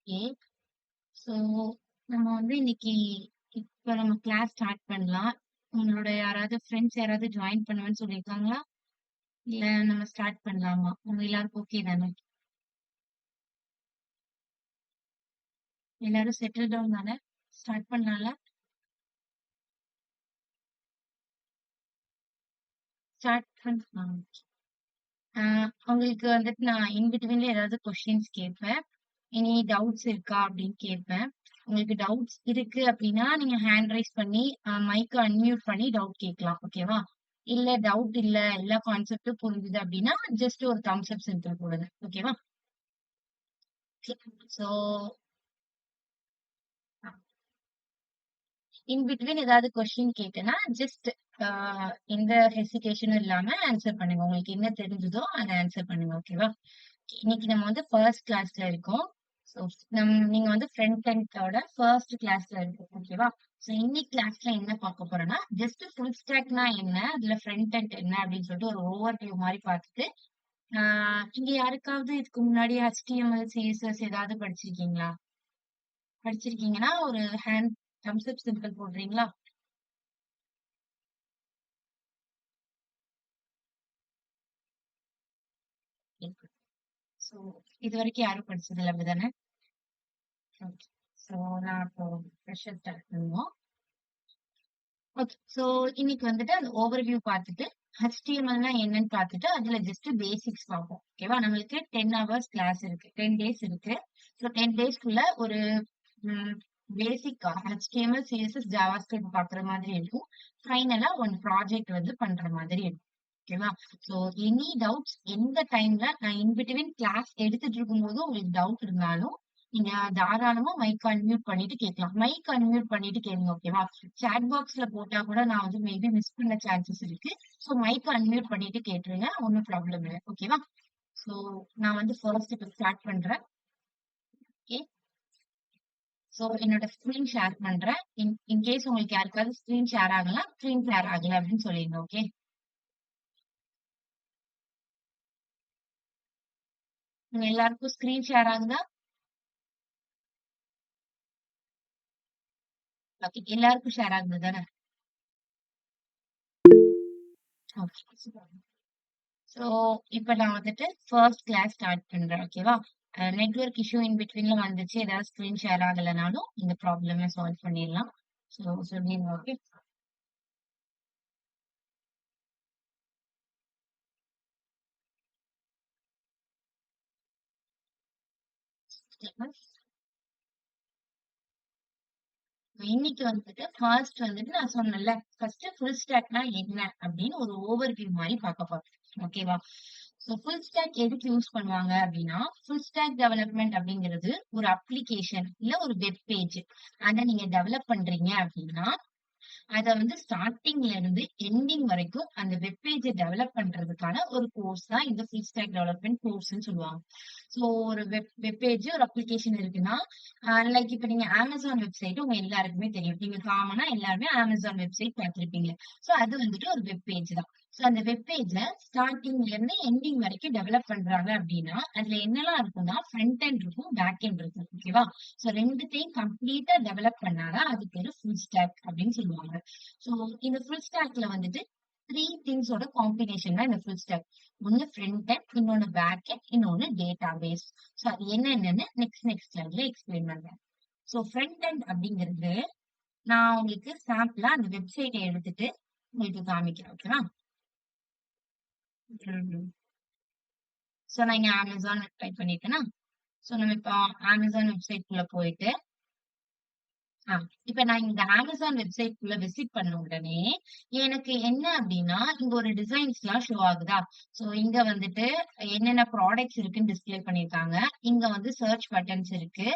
Okay. So நம்ம வந்து இன்னைக்கு இப்ப நம்ம கிளாஸ் ஸ்டார்ட் பண்ணலாம். உங்களோட யாராவது ஃப்ரெண்ட்ஸ் யாராவது ஜாயின் பண்ணுவேன்னு சொல்லியிருக்காங்களா? இல்ல நம்ம ஸ்டார்ட் பண்ணலாமா? உங்க எல்லாருக்கும் ஓகே தானே? எல்லாரும் செட்டில் டவுன் தானே? ஸ்டார்ட் பண்ணலாம்ல? ஸ்டார்ட் பண்ணலாம். உங்களுக்கு வந்துட்டு நான் இன் பிட்வீன்ல ஏதாவது கொஸ்டின்ஸ் கேட்பேன். எனி டவுட்ஸ் இருக்கா அப்படின்னு கேட்பேன். உங்களுக்கு டவுட்ஸ் இருக்கு அப்படின்னா நீங்க ஹேண்ட் ரைஸ் பண்ணி மைக்க அன்மியூட் பண்ணி டவுட் கேட்கலாம். ஓகேவா? இல்ல டவுட் இல்ல எல்லா கான்செப்டும் புரிஞ்சுது அப்படின்னா ஜஸ்ட் ஒரு தம்ஸ் அப் சிம்பிள் போடுங்க. ஓகேவா? சோ இன் பிட்வீன் ஏதாவது கொஸ்டின் கேட்டேன்னா ஜஸ்ட் எந்த ஹெசிடேஷனும் இல்லாம ஆன்சர் பண்ணுங்க. உங்களுக்கு என்ன தெரிஞ்சதோ அதை ஆன்சர் பண்ணுங்க. ஓகேவா? இன்னைக்கு நம்ம வந்து ஃபர்ஸ்ட் கிளாஸ்ல இருக்கோம். ஸோ நீங்க வந்து ஃப்ரண்ட் அண்டோட ஃபர்ஸ்ட் கிளாஸ்ல இருக்கோம். ஓகேவா? ஸோ இன்னைக்கு கிளாஸ்ல என்ன பார்க்க போறோம்னா ஜஸ்ட் ஃபுல் ஸ்டாக்னா என்ன, அதுல ஃப்ரண்ட் அண்ட் என்ன அப்படின்னு சொல்லிட்டு ஒரு ஓவர் வியூ மாதிரி பார்த்துட்டு இங்க யாருக்காவது இதுக்கு முன்னாடி HTML CSS ஏதாவது படிச்சிருக்கீங்களா? படிச்சிருக்கீங்கன்னா ஒரு ஹேண்ட் தம்ஸ் அப் சிம்பிள் போடுறீங்களா? ஸோ இது வரைக்கும் யாரும் படிச்சது இல்லை அப்படிதானே? ஓகே. ஸோ நான் இப்போ ஃப்ரெஷ்ஷாக ஸ்டார்ட் பண்ணுவோம். ஓகே. ஸோ இன்னைக்கு வந்துட்டு அந்த ஓவர்வியூ பார்த்துட்டு HTMLனா என்னன்னு பார்த்துட்டு அதுல ஜஸ்ட் பேசிக்ஸ் பார்ப்போம். ஓகேவா? நம்மளுக்கு 10 ஹவர்ஸ் கிளாஸ் இருக்கு. 10 டேஸ் இருக்கு. ஸோ 10 டேஸ்க்குள்ள ஒரு பேசிக்கா HTML CSS JavaScript பார்க்குற மாதிரி இருக்கும். ஃபைனலா ஒன் ப்ராஜெக்ட் வந்து பண்ற மாதிரி இருக்கும். ஓகேவா? ஸோ எனி டவுட்ஸ் எந்த டைம்ல நான் இன் பிட்வீன் கிளாஸ் எடுத்துட்டு இருக்கும்போது உங்களுக்கு டவுட் இருந்தாலும் நீங்க தாராளமா மைக் அன்மியூட் பண்ணிட்டு கேட்கலாம். மைக் அன்மியூட் பண்ணிட்டு கேளுங்க. ஓகேவா? சாட் பாக்ஸ்ல போட்டா கூட நான் வந்து மேபி மிஸ் பண்ண சான்சஸ் இருக்கு. ஸோ மைக் அன்மியூட் பண்ணிட்டு கேட்டுருங்க. ஒன்றும் ப்ராப்ளம் இல்லை. ஓகேவா? ஸோ நான் வந்து ஃபர்ஸ்ட் இப்போ ஸ்டார்ட் பண்றேன். ஓகே. ஸோ என்னோட ஸ்க்ரீன் ஷேர் பண்றேன். இன்கேஸ் உங்களுக்கு யாருக்காவது ஸ்க்ரீன் ஷேர் ஆகலாம், ஸ்க்ரீன் ஷேர் ஆகல அப்படின்னு சொல்லிடுங்க. ஓகே. உங்க எல்லாருக்கும் ஸ்க்ரீன் ஷேர் ஆகுதா? ஓகே. எல்லாருக்கும் ஷேர் ஆகுது தானே? ஓகே. ஸோ இப்போ நான் வந்துட்டு ஃபர்ஸ்ட் கிளாஸ் ஸ்டார்ட் பண்றேன். ஓகேவா? நெட்வொர்க் இஷ்யூ இன் பிட்வீன்ல வந்துச்சு. ஏதாவது ஸ்க்ரீன் ஷேர் ஆகலைனாலும் இந்த ப்ராப்ளமை சால்வ் பண்ணிடலாம். ஸோ சொல்லிடுங்க. ஓகே. இன்னைக்கு வந்துட்டு ஃபர்ஸ்ட் வந்துட்டு நான் சொன்னேன்ல ஃபர்ஸ்ட் ஃபுல் ஸ்டாக்னா என்ன அப்படின்னு ஒரு ஓவர்வியூ மாதிரி பார்க்க போறோம். ஓகேவா? ஸோ ஃபுல் ஸ்டாக் எதுக்கு யூஸ் பண்ணுவாங்க அப்படின்னா ஃபுல் ஸ்டாக் டெவலப்மெண்ட் அப்படிங்கிறது ஒரு அப்ளிகேஷன் இல்ல ஒரு வெப் பேஜ் அதை நீங்க டெவலப் பண்றீங்க அப்படின்னா அத வந்து ஸ்டார்ட்டிங்ல இருந்து எண்டிங் வரைக்கும் அந்த வெப் பேஜ டெவலப் பண்றதுக்கான ஒரு கோர்ஸ் தான் இந்த ஃபுல் ஸ்டாக் டெவலப்மெண்ட் கோர்ஸ்ன்னு சொல்லுவாங்க. ஸோ ஒரு வெப் பேஜ் ஒரு அப்ளிகேஷன் இருக்குன்னா லைக் இப்ப நீங்க அமேசான் வெப்சைட் உங்க எல்லாருக்குமே தெரியும். நீங்க காமனா எல்லாருமே அமேசான் வெப்சைட் பார்த்திருப்பீங்க. ஸோ அது வந்துட்டு ஒரு வெப் பேஜ் தான். ஸோ அந்த வெப் பேஜ்ல ஸ்டார்டிங்ல இருந்து எண்டிங் வரைக்கும் டெவலப் பண்றாங்க அப்படின்னா அதுல என்னெல்லாம் இருக்கும்னா ஃப்ரண்ட் எண்ட் இருக்கும், பேக் எண்ட் இருக்கும். ஓகேவா? ஸோ ரெண்டுத்தையும் கம்ப்ளீட்டா டெவலப் பண்ணாதான் அது பேரு ஃபுல் ஸ்டாக் அப்படின்னு சொல்லுவாங்க. ஸோ இந்த ஃபுல் ஸ்டாக்ல வந்துட்டு த்ரீ திங்ஸோட காம்பினேஷன் தான் இந்த ஃபுல் ஸ்டாக். ஒன்னு ஃப்ரண்ட் எண்ட், இன்னொன்னு பேக் எண்ட், இன்னொன்னு டேட்டா பேஸ். ஸோ அது என்னென்னு நெக்ஸ்ட் ஸ்லைட்ல எக்ஸ்பிளைன் பண்றேன். ஸோ ஃப்ரண்ட் எண்ட் அப்படிங்கிறது நான் உங்களுக்கு சாம்பிளா அந்த வெப்சைட்டை எடுத்துட்டு உங்களுக்கு காமிக்கிறேன். ஓகேவா? ஸோ நான் இங்க அமேசான் டைப் பண்ணிருக்கேன்னா ஸோ நம்ம இப்போ அமேசான் வெப்சைட் குள்ள போயிட்டு இப்ப நான் இந்த அமேசான் வெப்சைட் குள்ள விசிட் பண்ண உடனே எனக்கு என்ன அப்படின்னா இங்க ஒரு டிசைன்ஸ் எல்லாம் ஷோ ஆகுதா? சோ இங்க வந்துட்டு என்னென்ன ப்ராடக்ட்ஸ் இருக்குன்னு டிஸ்ப்ளே பண்ணிருக்காங்க. இங்க வந்து சர்ச் பட்டன்ஸ் இருக்கு.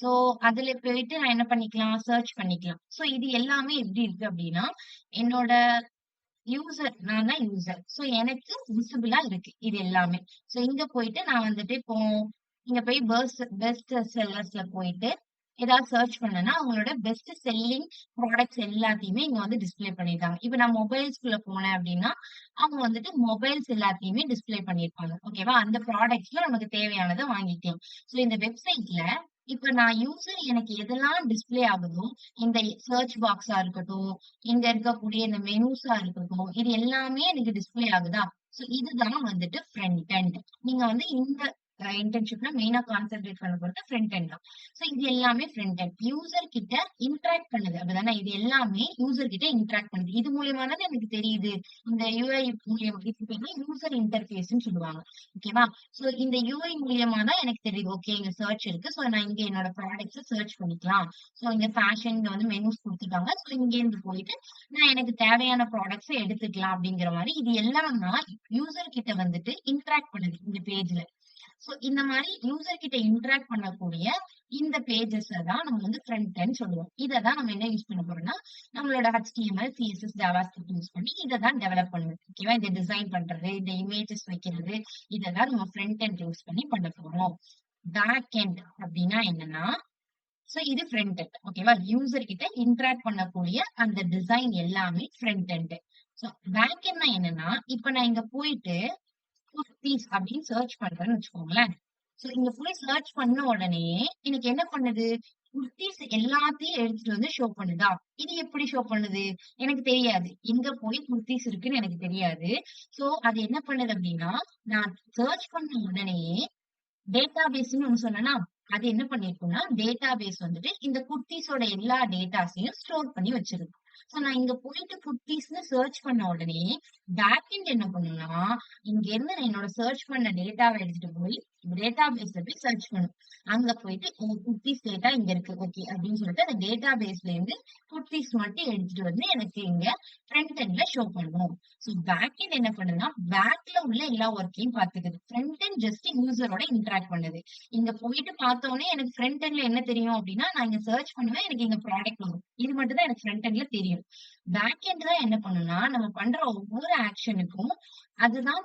சோ அதுல போயிட்டு நான் என்ன பண்ணிக்கலாம்? சர்ச் பண்ணிக்கலாம். சோ இது எல்லாமே எப்படி இருக்கு அப்படின்னா என்னோட நான் தான் யூசர். சோ எனக்கு விசிபிளா இருக்கு இது எல்லாமே. சோ இங்க போயிட்டு நான் வந்துட்டு இப்போ இங்க போய் பெஸ்ட் செல்லர்ஸ்ல போயிட்டு ஏதாவது சர்ச் பண்ணேன்னா அவங்களோட பெஸ்ட் செல்லிங் ப்ராடக்ட்ஸ் எல்லாத்தையுமே இங்க வந்து டிஸ்ப்ளே பண்ணிருக்காங்க. இப்ப நான் மொபைல்ஸ்குள்ள போனேன் அப்படின்னா அவங்க வந்துட்டு மொபைல்ஸ் எல்லாத்தையுமே டிஸ்ப்ளே பண்ணிருப்பாங்க. ஓகேவா? அந்த ப்ராடக்ட்ஸ்ல நமக்கு தேவையானதை வாங்கிக்கலாம். சோ இந்த வெப்சைட்ல இப்ப நான் யூசர் எனக்கு எதெல்லாம் டிஸ்ப்ளே ஆகுதோ, இந்த சர்ச் பாக்ஸா இருக்கட்டும், இங்க இருக்கக்கூடிய இந்த மெனூஸா இருக்கட்டும், இது எல்லாமே எனக்கு டிஸ்ப்ளே ஆகுதா? சோ இதுதான் வந்துட்டு ஃப்ரண்ட் எண்ட். நீங்க வந்து இந்த இன்டர்ன்ஷிப்ல மெயினா கான்சன்ட்ரேட் பண்ண போறது ஃப்ரண்ட் எண்ட் தான். சோ இது எல்லாமே ஃப்ரண்ட் எண்ட். யூசர் கிட்ட இன்டராக்ட் பண்ணுது. அப்படிதானே? இது எல்லாமே யூசர் கிட்ட இன்டராக்ட் பண்ணுது. இது மூலியமா தானே எனக்கு தெரியுது. இந்த யுஐ மூலியமா இதுக்கு பேரு தான் யூசர் இன்டர்ஃபேஸ்ன்னு சொல்லுவாங்க. ஓகேவா? சோ இந்த யூஐ மூலியமா தான் எனக்கு தெரியுது. ஓகே இங்க சர்ச் இருக்கு. சோ நான் இங்க என்னோட ப்ராடக்ட்ஸ சர்ச் பண்ணிக்கலாம். சோ இங்க ஃபேஷன் இங்க வந்து மெனூஸ் குடுத்துருக்காங்க. சோ இங்க இருந்து போயிட்டு நான் எனக்கு தேவையான ப்ராடக்ட்ஸ எடுத்துக்கலாம் அப்படிங்கிற மாரி இது எல்லாம் தான் யூசர் கிட்ட வந்துட்டு இன்டராக்ட் பண்ணுது இந்த பேஜ்ல. சோ இந்த மாரி யூசர் கிட்ட இன்டராக்ட் பண்ணக்கூடிய இந்த பேஜஸ் தான் நம்ம வந்து ஃப்ரண்ட் எண்ட் சொல்லுவோம். இத தான் நம்ம என்ன யூஸ் பண்ண போறோம்னா, நம்மளோட HTML, CSS, JavaScript யூஸ் பண்ணி இத தான் டெவலப் பண்ணுவோம். ஓகேவா? இத டிசைன் பண்றது, இந்த இமேஜஸ் வைக்கிறது, இதெல்லாம் நம்ம ஃப்ரண்ட் எண்ட் யூஸ் பண்ணி பண்ண போறோம். பேக் எண்ட் அப்படின்னா என்னன்னா, சோ இது ஃப்ரண்ட் எண்ட். ஓகேவா? யூசர் கிட்ட இன்டராக்ட் பண்ணக்கூடிய அந்த டிசைன் எல்லாமே ஃப்ரண்ட் எண்ட். சோ பேக் எண்ட்னா என்னன்னா, இப்ப நான் இங்க போயிட்டு குர்தீஸ் அப்படின்னு சர்ச் பண்றேன்னு வச்சுக்கோங்களேன். சோ இங்க போய் சர்ச் பண்ண உடனே எனக்கு என்ன பண்ணுது? குர்தீஸ் எல்லாத்தையும் எடுத்துட்டு வந்து ஷோ பண்ணுதா? இது எப்படி ஷோ பண்ணுது? எனக்கு தெரியாது. எங்க போய் குர்தீஸ் இருக்குன்னு எனக்கு தெரியாது. சோ அது என்ன பண்ணுது அப்படின்னா, நான் சர்ச் பண்ண உடனேயே டேட்டாபேஸ்ன்னு ஒண்ணு சொன்னேனா, அது என்ன பண்ணிருக்கும்னா, டேட்டாபேஸ் வந்துட்டு இந்த குர்தீஸோட எல்லா டேட்டாஸையும் ஸ்டோர் பண்ணி வச்சிருக்கு. சோ நான் இங்க போயிட்டு குர்தீஸ்ன்னு சர்ச் பண்ண உடனே, பேக் எண்ட் என்ன பண்ணும்னா, இங்க இருந்து நான் என்னோட சர்ச் பண்ண டேட்டாவ எடுத்துட்டு போய் டேட்டாபேஸ்ல போய் சர்ச் பண்ணும். அங்க போயிட்டு ஓ குர்தீஸ் டேட்டா இங்க இருக்கு. ஓகே அப்படின்னு சொல்லிட்டு அந்த டேட்டாபேஸ்ல இருந்து குர்தீஸ் மட்டும் எடுத்துட்டு வந்து எனக்கு இங்க ஃப்ரண்ட் எண்ட்ல ஷோ பண்ணும். சோ பேக் எண்ட் என்ன பண்ணுதுன்னா, பேக்ல உள்ள எல்லா ஒர்க்கையும் பாத்துக்குது. ஃப்ரண்ட் எண்ட் ஜஸ்ட் யூசரோட இன்டராக்ட் பண்ணுது. இங்க போயிட்டு பார்த்தோனே எனக்கு ஃப்ரண்ட் எண்ட்ல என்ன தெரியும் அப்படின்னா, நான் இங்க சர்ச் பண்ணுவேன். எனக்கு இங்க ப்ராடக்ட் வரும். இது மட்டும் தான் எனக்கு ஃப்ரண்ட் எண்ட்ல தெரியும். பேக் எண்ட் தான் என்ன பண்ணும்னா, நம்ம பண்ற ஒவ்வொரு ஆக்ஷனுக்கும் அதுதான்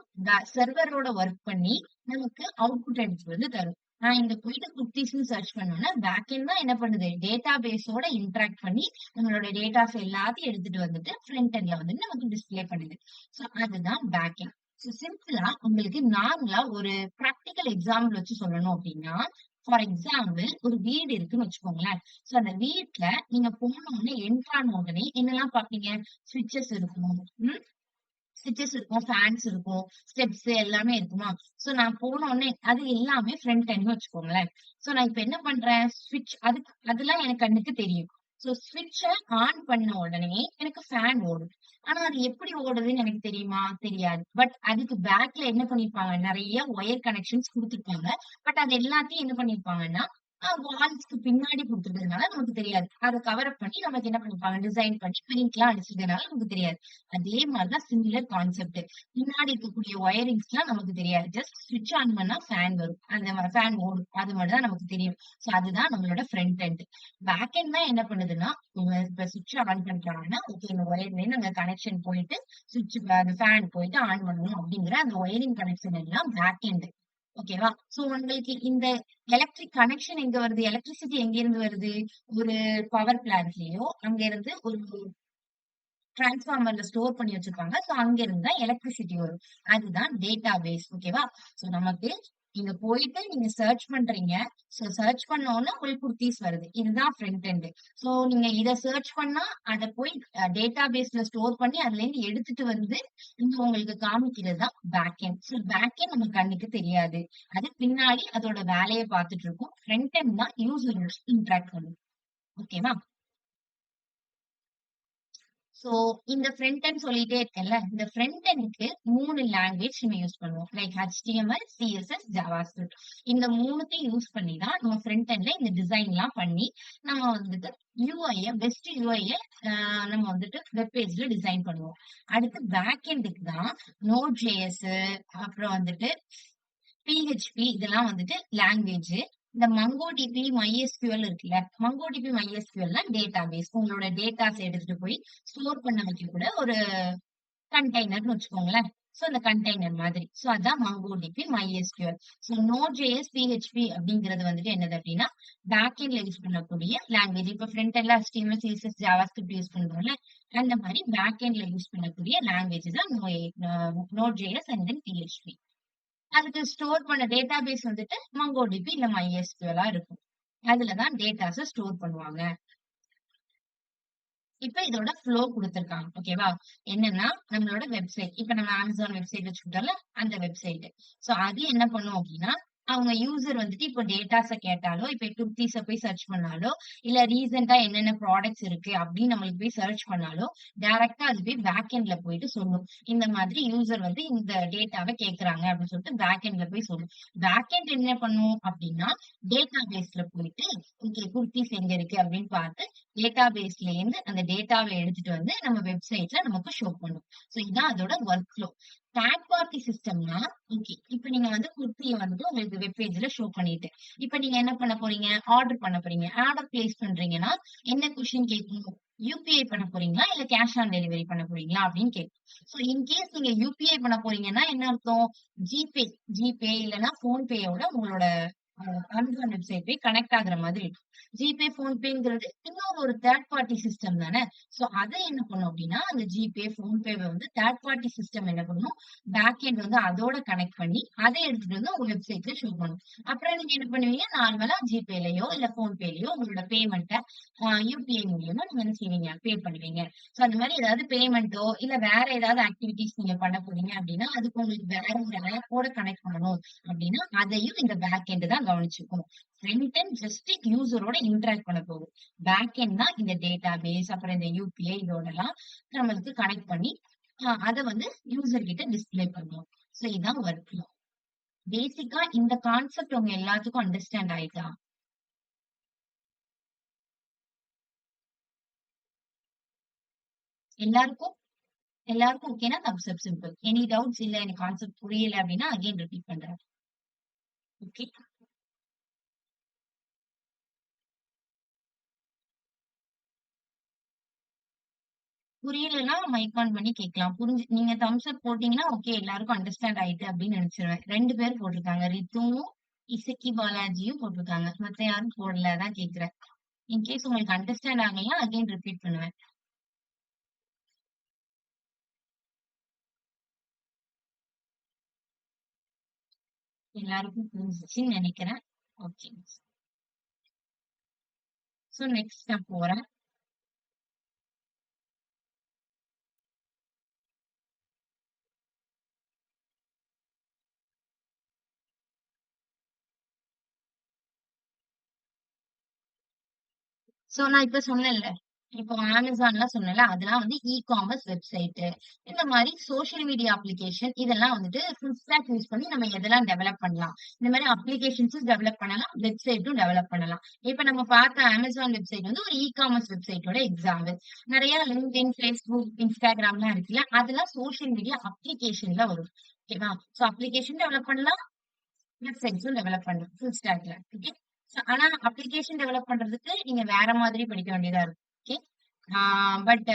சர்வரோட ஒர்க் பண்ணி நமக்கு அவுட்புட் எடுத்துட்டு வந்து தரும். நான் இங்க போயிட்டு குர்தீஸ்ன்னு சர்ச் பண்ணோம்னா, பேக் எண்ட் தான் என்ன பண்ணுது? டேட்டாபேஸோட இன்டராக்ட் பண்ணி நம்மளோட டேட்டாஸ் எல்லாத்தையும் எடுத்துட்டு வந்துட்டு ஃப்ரண்ட் எண்ட்ல வந்து நமக்கு டிஸ்ப்ளே பண்ணுது. சோ அதுதான் பேக் எண்ட். சோ சிம்பிளா உங்களுக்கு நார்மலா ஒரு பிராக்டிகல் எக்ஸாம்பிள் வச்சு சொல்லணும் அப்படின்னா, ஃபார் எக்ஸாம்பிள் ஒரு வீடு இருக்குன்னு வச்சுக்கோங்களேன். சோ அந்த வீட்ல நீங்க போன உடனே என்டர் ஆன உடனே என்னெல்லாம் பாப்பீங்க? ஸ்விட்சஸ் இருக்கும். ம். ஸ்விட்சஸ் இருக்கும், ஃபேன்ஸ் இருக்கும், ஸ்டெப்ஸ் எல்லாமே இருக்குமா? சோ நான் போன உடனே அது எல்லாமே ஃப்ரண்ட் எண்ட்ன்னு வச்சுக்கோங்களேன். சோ நான் இப்ப என்ன பண்றேன்? அதெல்லாம் எனக்கு கண்ணுக்கு தெரியும். சோ ஸ்விட்ச ஆன் பண்ண உடனே எனக்கு ஃபேன் ஓடும். ஆனா அது எப்படி ஓடுதுன்னு எனக்கு தெரியுமா? தெரியாது. பட் அதுக்கு பேக்ல என்ன பண்ணிருப்பாங்க? நெறைய ஒயர் கனெக்ஷன்ஸ் குடுத்துருப்பாங்க. பட் அது எல்லாத்தையும் என்ன பண்ணிருப்பாங்கன்னா, வால்ஸ்க்கு பின்னாடி குடுத்துருக்கிறதுனால நமக்கு தெரியாது. அத கவர் அப் பண்ணி நமக்கு என்ன பண்ணிருப்பாங்க? டிசைன் பண்ணி பெயிண்ட்லாம் அடிச்சிருக்கனால நமக்கு தெரியாது. அதே மாரி தான் சிமிலர் கான்செப்ட். பின்னாடி இருக்கக்கூடிய ஒயரிங்ஸ்லாம் நமக்கு தெரியாது. ஜஸ்ட் ஸ்விட்ச் ஆன் பண்ணா ஃபேன் வரும். அந்த ஃபேன் ஓடும். அது மட்டும் தான் நமக்கு தெரியும். சோ அதுதான் நம்மளோட ஃப்ரண்ட் எண்ட். பேக் எண்ட் தான் என்ன பண்ணுதுன்னா, இப்ப ஸ்விட்ச் ஆன் பண்றாங்கன்னா, ஓகே இந்த ஒயர்லேருந்து அங்க கனெக்ஷன் போயிட்டு, அந்த ஃபேன் போயிட்டு ஆன் பண்ணணும் அப்படிங்கிற அந்த ஒயரிங் கனெக்ஷன் எல்லாம் பேக் எண்ட். ஓகேவா? சோ உங்களுக்கு இந்த எலக்ட்ரிக் கனெக்ஷன் எங்க வருது? எலக்ட்ரிசிட்டி எங்கேருந்து வருது? ஒரு பவர் பிளான்ட்லயோ, அங்க இருந்து ஒரு டிரான்ஸ்ஃபார்மர்ல ஸ்டோர் பண்ணி வச்சிருப்பாங்க. சோ அங்க இருந்து தான் எலக்ட்ரிசிட்டி வரும். அதுதான் டேட்டாபேஸ். ஓகேவா? சோ நமக்கு நீங்க போயிட்டு நீங்க சர்ச் பண்றீங்க. சோ சர்ச் பண்ண உடனே உங்களுக்கு குர்தீஸ் வருது. இதுதான் ஃப்ரண்ட் எண்ட். சோ நீங்க இத சர்ச் பண்ணா அத போய் டேட்டாபேஸ்ல ஸ்டோர் பண்ணி அதுலேருந்து எடுத்துட்டு வந்து இங்க உங்களுக்கு காமிக்கிறது தான் back end. So back end நம்ம கண்ணுக்கு தெரியாது. அது பின்னாடி அதோட வேலைய பார்த்துட்டு இருக்கும். ஃப்ரண்ட் எண்ட் தான் யூசரோட இன்டராக்ட் பண்ணும். ஓகேவா? சோ இந்த ஃப்ரண்ட் எண்ட் சொல்லிட்டே இருக்கேன்ல. இந்த ஃப்ரண்ட் எண்ட்க்கு 3 லாங்குவேஜ் நம்ம யூஸ் பண்ணுவோம். Like HTML, CSS, JavaScript. இந்த 3த்தையும் யூஸ் பண்ணி தான் நம்ம ஃப்ரண்ட் எண்ட்ல இந்த டிசைன்லாம் பண்ணி நம்ம வந்துட்டு பெஸ்ட் யூஐய நம்ம வந்துட்டு வெப் பேஜ்ல டிசைன் பண்ணுவோம். அடுத்து பேக் எண்டுக்கு தான் Node.js அப்புறம் வந்துட்டு PHP இதெல்லாம் வந்துட்டு லாங்குவேஜ். இந்த MongoDB, MySQL இருக்குல்ல. MongoDB, MySQLனா டேட்டாபேஸ். உங்களோட டேட்டாஸ் எடுத்துட்டு போய் ஸ்டோர் பண்ண வைக்கக்கூட ஒரு கண்டெய்னர்ன்னு வச்சுக்கோங்களேன். சோ அந்த கண்டெய்னர் மாதிரி. சோ அதான் MongoDB, MySQL. So Node.js, PHP அப்படிங்கிறது வந்துட்டு என்னது அப்படின்னா, பேக் எண்ட்ல யூஸ் பண்ணக்கூடிய லாங்குவேஜ். இப்ப ஃப்ரண்ட் எண்ட்ல HTML, CSS, JavaScript யூஸ் பண்றோம்ல. அந்த மாதிரி பேக் எண்ட்ல யூஸ் பண்ணக்கூடிய லாங்குவேஜ் தான் Node.js அண்ட் தென் PHP. அதுக்கு ஸ்டோர் பண்ண டேட்டாபேஸ் வந்துட்டு MongoDB இல்ல MySQL இருக்கும். அதுலதான் டேட்டாஸ ஸ்டோர் பண்ணுவாங்க. இப்ப இதோட ஃப்ளோ குடுத்திருக்காங்க. ஓகேவா? என்னன்னா, நம்மளோட வெப்சைட். இப்ப நம்ம Amazon வெப்சைட் வச்சுக்கிட்டோம்ல, அந்த வெப்சைட். சோ அது என்ன பண்ணும் அப்டின்னா, அவங்க யூசர் வந்துட்டு இப்போ டேட்டாஸ கேட்டாலோ, இப்ப குர்தீஸ போய் சர்ச் பண்ணாலோ, இல்ல ரீசென்ட்டா என்னென்ன ப்ராடக்ட்ஸ் இருக்கு அப்டின்னு நம்மளுக்கு போய் சர்ச் பண்ணாலோ, டைரக்ட்டா அது போய் பேக் எண்ட்ல போயிட்டு சொல்லும். இந்த மாதிரி யூசர் வந்து இந்த டேட்டாவ கேட்கறாங்க அப்டின்னு சொல்லிட்டு பேக் எண்ட்ல போய் சொல்லும். பேக் எண்ட் என்ன பண்ணும் அப்டின்னா, டேட்டா பேஸ்ல போயிட்டு, ஓகே குர்தீஸ் எங்க இருக்கு அப்டின்னு பார்த்து டேட்டாபேஸ்ல இருந்து அந்த டேட்டாவ எடுத்துட்டு வந்து நம்ம வெப்சைட்ல நமக்கு ஷோ பண்ணும். சோ இதான் அதோட ஒர்க் ஃப்ளோ. தேர்ட் பார்ட்டி சிஸ்டம்னா, ஓகே. இப்ப நீங்க வந்து குர்த்திய வந்துட்டு உங்களுக்கு வெப் பேஜ்ல ஷோ பண்ணிட்டு, இப்ப நீங்க என்ன பண்ண போறீங்க? ஆர்டர் பண்ண போறீங்க. ஆர்டர் பிளேஸ் பண்றீங்கன்னா, என்ன கொஸ்டின் கேட்கும்? யுபிஐ பண்ண போறீங்களா? இல்ல கேஷ் ஆன் டெலிவரி பண்ண போறீங்களா? அப்படின்னு கேட்கும். சோ இன்கேஸ் நீங்க யுபிஐ பண்ண போறீங்கன்னா என்ன அர்த்தம்? ஜிபே ஜிபே இல்லன்னா ஃபோன்பேயோட உங்களோட Amazon வெப்சைட் போய் கனெக்ட் ஆகுற மாதிரி இருக்கும். ஜிபே, ஃபோன்பேங்கிறது இன்னொரு ஒரு தேர்ட் பார்ட்டி சிஸ்டம் தானே. சோ அத என்ன பண்ணும் அப்டின்னா, அந்த ஜிபே, ஃபோன்பேவ வந்து தேர்ட் பார்ட்டி சிஸ்டம் என்ன பண்ணும், பேக் எண்ட் வந்து அதோட கனெக்ட் பண்ணி, அத எடுத்துட்டு வந்து உங்க வெப்சைட்ல ஷோ பண்ணும். அப்புறம் நீங்க என்ன பண்ணுவீங்க, நார்மலா ஜிபேலயோ, இல்ல ஃபோன்பேலயோ உங்களோட பேமெண்ட்ட யுபிஐ மூலியமா நீங்க என்ன செய்வீங்க, பே பண்ணுவீங்க. சோ அந்த மாரி ஏதாவது பேமெண்ட்டோ, இல்ல வேற ஏதாவது ஆக்டிவிட்டீஸ் நீங்க பண்ண போறீங்க அப்டின்னா, அதுக்கு உங்களுக்கு வேற ஒரு ஆப்போட கனெக்ட் பண்ணணும் அப்டின்னா, அதையும் இந்த பேக் எண்ட் தான் கவனிச்சுக்கும். ஃப்ரண்ட் எண்ட் ஜஸ்ட் யூசரோட இன்டராக்ட் பண்ண போகும். பேக் எண்ட் தான் இந்த டேட்டாபேஸ், அப்புறம் இந்த யுபிஐ இதோடலாம் நம்மளுக்கு கனெக்ட் பண்ணி, அத வந்து யூசர் கிட்ட டிஸ்ப்ளே பண்ணும். சோ இதான் ஒர்க் ஃப்ளோ. பேசிக்கா இந்த கான்செப்ட் உங்க எல்லாத்துக்கும் அண்டர்ஸ்டாண்ட் ஆயிட்டா? எல்லாருக்கும் எல்லாருக்கும் ஓகேனா தம்ஸ் அப் சிம்பிள். எனி டவுட்ஸ் இல்ல எனக்கு கான்செப்ட் புரியல அப்டின்னா அகைன் ரிப்பீட் பண்றேன். ஓகே. புரியலன்னா மைக் ஆன் பண்ணி கேட்கலாம். நீங்க தம்ஸ் அப் போட்டீங்கன்னா, ஓகே எல்லாருக்கும் அண்டர்ஸ்டாண்ட் ஆயிட்டு அப்படின்னு நெனச்சுருவேன். 2 பேர் போட்டிருக்காங்க. ரித்துவும், இசக்கி பாலாஜியும் போட்டிருக்காங்க. மத்த யாரும் போடல. அதான் கேட்கிறேன். இன்கேஸ் உங்களுக்கு அண்டர்ஸ்டாண்ட் ஆகலன்னா அகைன் ரிப்பீட் பண்ணுவேன். எல்லாருக்கும் புரிஞ்சுச்சுன்னு நெனைக்கிறேன். ஓகே. சோ நெக்ஸ்ட் நான் போறேன். சோ நான் இப்ப சொன்னேன்ல. இப்போ Amazonலாம் சொன்னேன்ல, அதெல்லாம் வந்து காமர்ஸ் வெப்சைட். இந்த மாரி சோசியல் மீடியா அப்ளிகேஷன் இதெல்லாம் வந்துட்டு ஃபுல் ஸ்டாக் யூஸ் பண்ணி நம்ம எதெல்லாம் டெவலப் பண்ணலாம். இந்த மாரி அப்ளிகேஷன்ஸும் டெவலப் பண்ணலாம். வெப்சைட்டும் டெவலப் பண்ணலாம். இப்ப நம்ம பார்த்த Amazon வெப்சைட் வந்து ஒரு காமர்ஸ் வெப்சைட்டோட எக்ஸாம்பிள். நெறைய LinkedIn, Facebook, Instagramலாம் இருக்குல்ல, அதெல்லாம் சோசியல் மீடியா அப்ளிகேஷன்ல வரும். ஓகேவா? சோ அப்ளிகேஷன் டெவலப் பண்ணலாம். வெப்சைட்ஸும் டெவலப் பண்ணலாம். ஃபுல் ஸ்டாக்ல. ஓகே. ஆனா அப்ளிகேஷன் டெவலப் பண்றதுக்கு நீங்க வேற மாதிரி படிக்க வேண்டியதா இருக்கும். ஓகே. பட்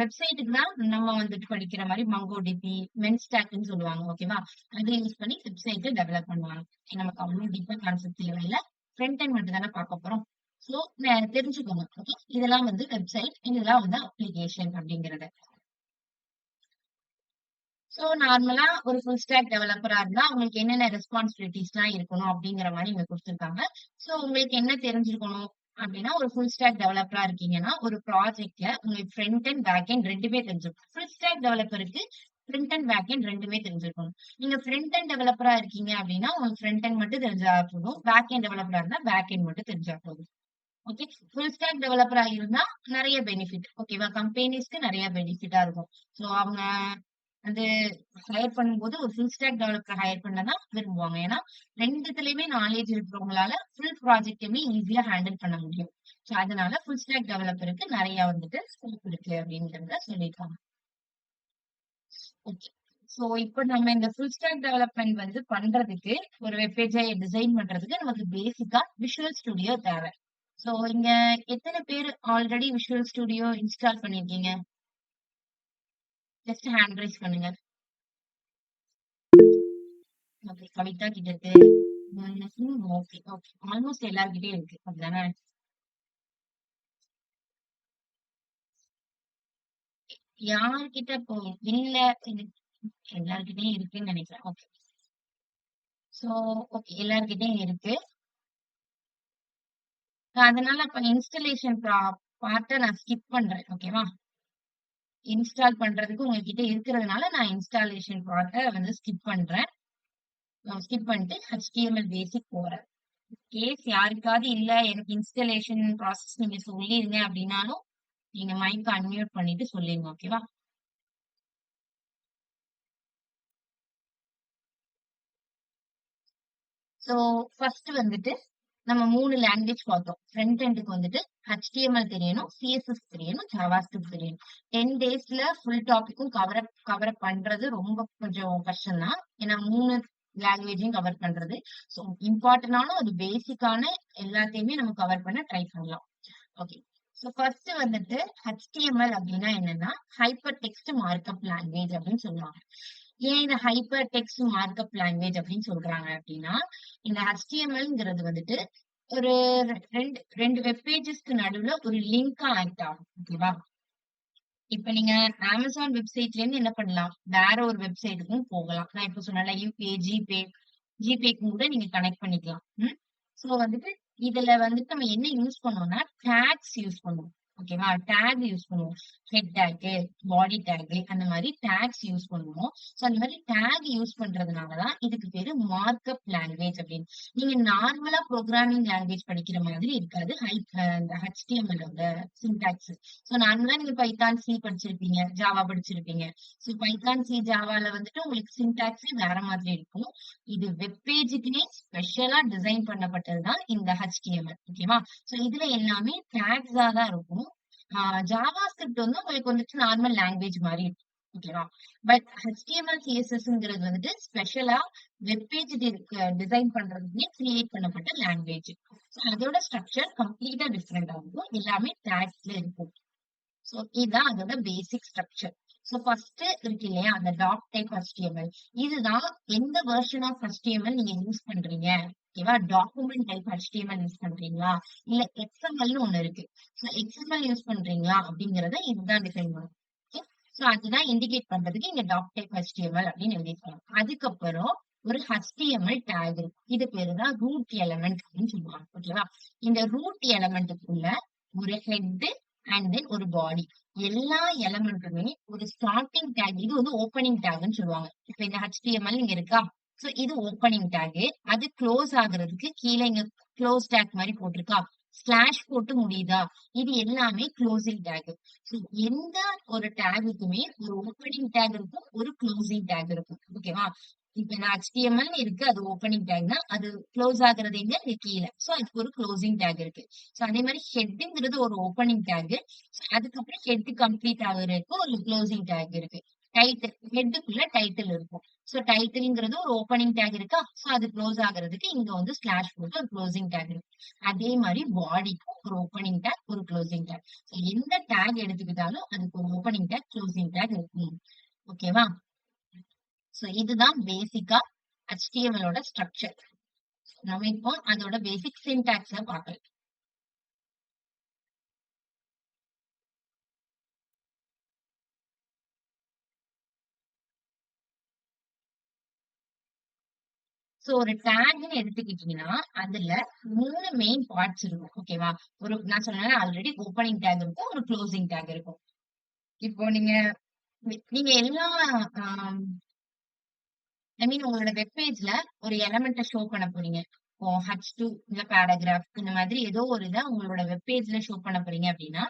வெப்சைட்டுக்கு தான் நம்ம வந்துட்டு படிக்கிற மாரி MongoDB, மென்ஸ்டாக்ன்னு சொல்லுவாங்க. ஓகேவா? அத யூஸ் பண்ணி வெப்சைட்ட டெவலப் பண்ணுவாங்க. நமக்கு அவ்ளோ டீப்பா கான்செப்ட் தேவையில்ல. ஃப்ரண்ட் எண்ட் மட்டும் தானே பார்க்க போறோம். சோ தெரிஞ்சுக்கோங்க. ஓகே. இதெல்லாம் வந்து வெப்சைட். இதெல்லாம் வந்து அப்ளிகேஷன் அப்படிங்கிறது. சோ நார்மலா ஒரு ஃபுல் ஸ்டாக் டெவலப்பரா இருந்தா, உங்களுக்கு என்னென்ன ரெஸ்பான்சிபிலிட்டீஸ்லாம் இருக்கணும் அப்படிங்கிற மாரி இங்க குடுத்துருக்காங்க. சோ உங்களுக்கு என்ன தெரிஞ்சிருக்கணும் அப்படின்னா, ஒரு ஃபுல் ஸ்டாக் டெவலப்பரா இருக்கீங்கன்னா, ஒரு ப்ராஜெக்ட்ல உங்களுக்கு ஃப்ரண்ட் அண்ட், பேக் எண்ட் 2மே தெரிஞ்சிருக்கும். ஃபுல் ஸ்டாக் டெவலப்பருக்கு ஃப்ரண்ட் அண்ட், பேக் எண்ட் 2மே தெரிஞ்சிருக்கணும். நீங்க ஃப்ரண்ட் அண்ட் டெவலப்பரா இருக்கீங்க அப்படின்னா, உங்களுக்கு ஃப்ரண்ட் எண்ட் மட்டும் தெரிஞ்சா போதும். பேக் எண்ட் டெவலப்பரா இருந்தா, பேக் எண்ட் மட்டும் தெரிஞ்சா போதும். ஓகே. ஃபுல் ஸ்டாக் டெவலப்பரா இருந்தா நெறைய பெனிஃபிட். ஓகேவா? கம்பெனிஸ்க்கு நெறைய பெனிஃபிட்டா இருக்கும். சோ அவங்க வந்து ஹையர் பண்ணும்போது ஒரு ஃபுல் ஸ்டாக் டெவலப்பர் ஹையர் பண்ண தான் விரும்புவாங்க. ஏன்னா 2துலயுமே நாலேட்ஜ் இருக்கிறவங்களால ஃபுல் ப்ராஜெக்ட்டுமே ஈஸியா ஹேண்டில் பண்ண முடியும். சோ அதனால ஃபுல் ஸ்டாக் டெவலப்பருக்கு நெறைய வந்துட்டு ஸ்கோப் இருக்கு அப்படிங்கிறத சொல்லியிருக்காங்க. ஓகே. சோ இப்ப நம்ம இந்த ஃபுல் ஸ்டாக் டெவலப்மென்ட் வந்து பண்றதுக்கு ஒரு வெப் பேஜ டிசைன் பண்றதுக்கு நமக்கு பேசிக்கா விஷுவல் ஸ்டுடியோ தேவ. சோ இங்க எத்தன பேர் ஆல்ரெடி விஷுவல் ஸ்டுடியோ இன்ஸ்டால் பண்ணியிருக்கீங்க? ஜஸ்ட் ஹேண்ட் ரைஸ் பண்ணுங்க. ஓகே. கவிதா கிட்ட இருக்கு. Okay, okay. ஆல்மோஸ்ட் எல்லார்கிட்டயும் இருக்கு. அப்படிதானே? யார்கிட்ட இப்போ இல்ல எனக்கு எல்லார்கிட்டயும் இருக்குன்னு நினைக்கிறேன். ஓகே. சோ ஓகே எல்லார்கிட்டயும் இருக்கு. அதனால அப்ப இன்ஸ்டலேஷன் பார்ட்ட நான் ஸ்கிப் பண்றேன். ஓகேவா? இன்ஸ்டால் பண்றதுக்கு உங்ககிட்ட இருக்கிறதுனால நான் இன்ஸ்டாலேஷன் பார்ட்ட வந்து ஸ்கிப் பண்றேன். ஸ்கிப் பண்ணிட்டு HTML பேசிக் போறேன். கேஸ் யாருக்காவது இல்ல எனக்கு இன்ஸ்டலேஷன் ப்ராசஸ் நீங்க சொல்லிருங்க அப்படின்னாலும் நீங்க மைக் அன்மியூட் பண்ணிட்டு சொல்லிருங்க. ஓகேவா? சோ ஃபர்ஸ்ட் வந்துட்டு நம்ம 3 லாங்குவேஜ் பார்த்தோம். ஃப்ரண்ட் எண்டுக்கு வந்துட்டு HTML தெரியணும், CSS தெரியணும், JavaScript தெரியணும். 10 டேஸ்ல ஃபுல் டாபிக்கும் கவர் அப் பண்றது ரொம்ப கொஞ்சம் கஷ்டம் தான். ஏன்னா 3 லாங்குவேஜையும் கவர் பண்றது. சோ இம்பார்ட்டன்டான ஒரு பேசிக்கான எல்லாத்தையுமே நம்ம கவர் பண்ண ட்ரை பண்ணலாம். ஓகே. சோ ஃபர்ஸ்ட் வந்துட்டு HTML அப்படின்னா என்னன்னா ஹைப்பர் டெக்ஸ்ட் மார்க்அப் லாங்குவேஜ் அப்படின்னு சொல்லுவாங்க. ஏன் இந்த ஹைப்பர் டெக்ஸ்ட் மார்க்அப் லாங்குவேஜ் அப்படின்னு சொல்றாங்க அப்படின்னா இந்த HTMLங்கிறது வந்துட்டு ஒரு ரெண்டு வெப் பேஜஸ்க்கு நடுவுல ஒரு லிங்கா ஆக்ட் ஆகும். ஓகேவா? இப்ப நீங்க Amazon வெப்சைட்ல இருந்து என்ன பண்ணலாம்? வேற ஒரு வெப்சைட்டுக்கும் போகலாம். நான் இப்ப சொன்னேன்ல யுபிஐ, ஜிபேக்கு கூட நீங்க கனெக்ட் பண்ணிக்கலாம். சோ வந்துட்டு இதுல வந்துட்டு நம்ம என்ன யூஸ் பண்ணோம்னா டேக்ஸ் யூஸ் பண்ணுவோம். ஓகேவா? டேக் யூஸ் பண்ணுவோம். ஹெட் டேக், பாடி டேக் அந்த மாதிரி டேக்ஸ் யூஸ் பண்ணுவோம். சோ அந்த மாதிரி டேக் யூஸ் பண்றதுனாலதான் இதுக்கு பேரு மார்க்அப் லாங்குவேஜ் அப்படின்னு. நீங்க நார்மலா ப்ரோக்ராமிங் லாங்குவேஜ் படிக்கிற மாதிரி இருக்காது. இந்த HTML ஓட சின்டாக்ஸ். சோ நார்மலா நீங்க பைத்தான், சி படிச்சிருப்பீங்க, ஜாவா படிச்சிருப்பீங்க. சோ பைத்தான், சி, ஜாவால வந்துட்டு உங்களுக்கு சின்டாக்ஸே வேற மாதிரி இருக்கும். இது வெப் பேஜுக்குனே ஸ்பெஷலா டிசைன் பண்ணப்பட்டதுதான் இந்த HTML. ஓகேவா? சோ இதுல எல்லாமே டேக்ஸா தான் இருக்கும். ஜாவா ஸ்கிரிப்ட் வந்து உங்களுக்கு வந்துட்டு நார்மல் லாங்குவேஜ் மாதிரி இருக்கும். ஓகேவா? பட் HTML, CSSங்கிறது வந்துட்டு ஸ்பெஷலா வெப் பேஜ் டிசைன் பண்றதுக்குன்னே கிரியேட் பண்ணப்பட்ட லாங்குவேஜ். சோ அதோட ஸ்ட்ரக்சர் கம்ப்ளீட்டா டிஃப்ரெண்டா இருக்கும். எல்லாமே டேக்ஸ்ல இருக்கும். சோ இதுதான் அதோட பேசிக் ஸ்ட்ரக்சர். சோ ஃபர்ஸ்ட் இருக்கு இல்லையா அந்த டாக் டைப் HTML. இதுதான் எந்த வெர்ஷன் ஆஃப் HTML நீங்க யூஸ் பண்றீங்க. ஓகேவா? டாக்குமெண்ட் டைப் HTML யூஸ் பண்றீங்களா? இல்ல XMLன்னு ஒண்ணு இருக்கு. சோ XML யூஸ் பண்றீங்களா அப்படிங்கறத இதுதான் டிஃபைன் பண்ணும். ஓகே. சோ அதுதான் இண்டிகேட் பண்றதுக்கு இங்க டாக் டைப் HTML அப்படின்னு எழுதிருக்காங்க. அதுக்கப்புறம் ஒரு HTML டேக் இருக்கும். இது பேரு தான் ரூட் எலமெண்ட் அப்படின்னு சொல்லுவாங்க. ஓகேவா? இந்த ரூட் எலமெண்ட்டுக்குள்ள ஒரு ஹெட் அண்ட் தென் ஒரு பாடி. எல்லா எலமெண்ட்டுமே ஒரு ஸ்டார்டிங் டேக். இது வந்து ஓப்பனிங் டேக்ன்னு சொல்லுவாங்க. இப்ப இந்த HTML இங்க இருக்கா? சோ இது ஓப்பனிங் டேக். அது க்ளோஸ் ஆகுறதுக்கு கீழே இங்க க்ளோஸ் டேக் மாதிரி போட்டிருக்கா? ஸ்லாஷ் போட்டு முடியுதா? இது எல்லாமே க்ளோசிங் டேக். சோ எந்த ஒரு டேகுக்குமே ஒரு ஓப்பனிங் டேக் இருக்கும், ஒரு க்ளோசிங் டேக் இருக்கும். ஓகேவா? இப்ப இந்த HTML இருக்கு, அது ஓப்பனிங் டேக்னா அது க்ளோஸ் ஆகுறது எங்க? இங்க கீழே. சோ அதுக்கு ஒரு க்ளோசிங் டேக் இருக்கு. சோ அதே மாதிரி ஹெட்ங்கிறது ஒரு ஓப்பனிங் டேக். அதுக்கப்புறம் ஹெட் கம்ப்ளீட் ஆகுறதுக்கு ஒரு க்ளோசிங் டேக் இருக்கு. டைட்டில் ஹெட்டுக்குள்ள டைட்டில் இருக்கும். சோ டைட்டில்ங்கிறது ஒரு ஓப்பனிங் டேக் இருக்கா? சோ அது க்ளோஸ் ஆகுறதுக்கு இங்க வந்து ஸ்லாஷ் போட்டு ஒரு க்ளோசிங் டேக் இருக்கு. அதே மாதிரி பாடிக்கும் ஒரு ஓப்பனிங் டேக், ஒரு க்ளோசிங் டேக். சோ எந்த டேக் எடுத்துக்கிட்டாலும் அதுக்கு ஒரு ஓப்பனிங் டேக், க்ளோசிங் டேக் இருக்கும். ஓகேவா? சோ இதுதான் பேசிக்கா HTML ஓட ஸ்ட்ரக்சர். நம்ம இப்போ அதோட பேசிக் சின்டாக்ஸ பார்க்கலாம். சோ ஒரு டேக்ன்னு எடுத்துக்கிட்டீங்கன்னா, அதுல 3 மெயின் பார்ட்ஸ் இருக்கும். ஓகேவா? நான் சொன்னேன்ல ஆல்ரெடி ஓப்பனிங் டேக் இருக்கும். ஒரு க்ளோசிங் டேக் இருக்கும். இப்போ நீங்க நீங்க எல்லா ஆம் ஐ மீன் உங்களோட வெப் பேஜ்ல ஒரு எலமெண்ட்ட ஷோ பண்ண போறீங்க. இப்போ H2 இல்ல பேராகிராஃப் இந்த மாதிரி ஏதோ ஒரு இத உங்களோட வெப் பேஜ்ல ஷோ பண்ண போறீங்க அப்படின்னா,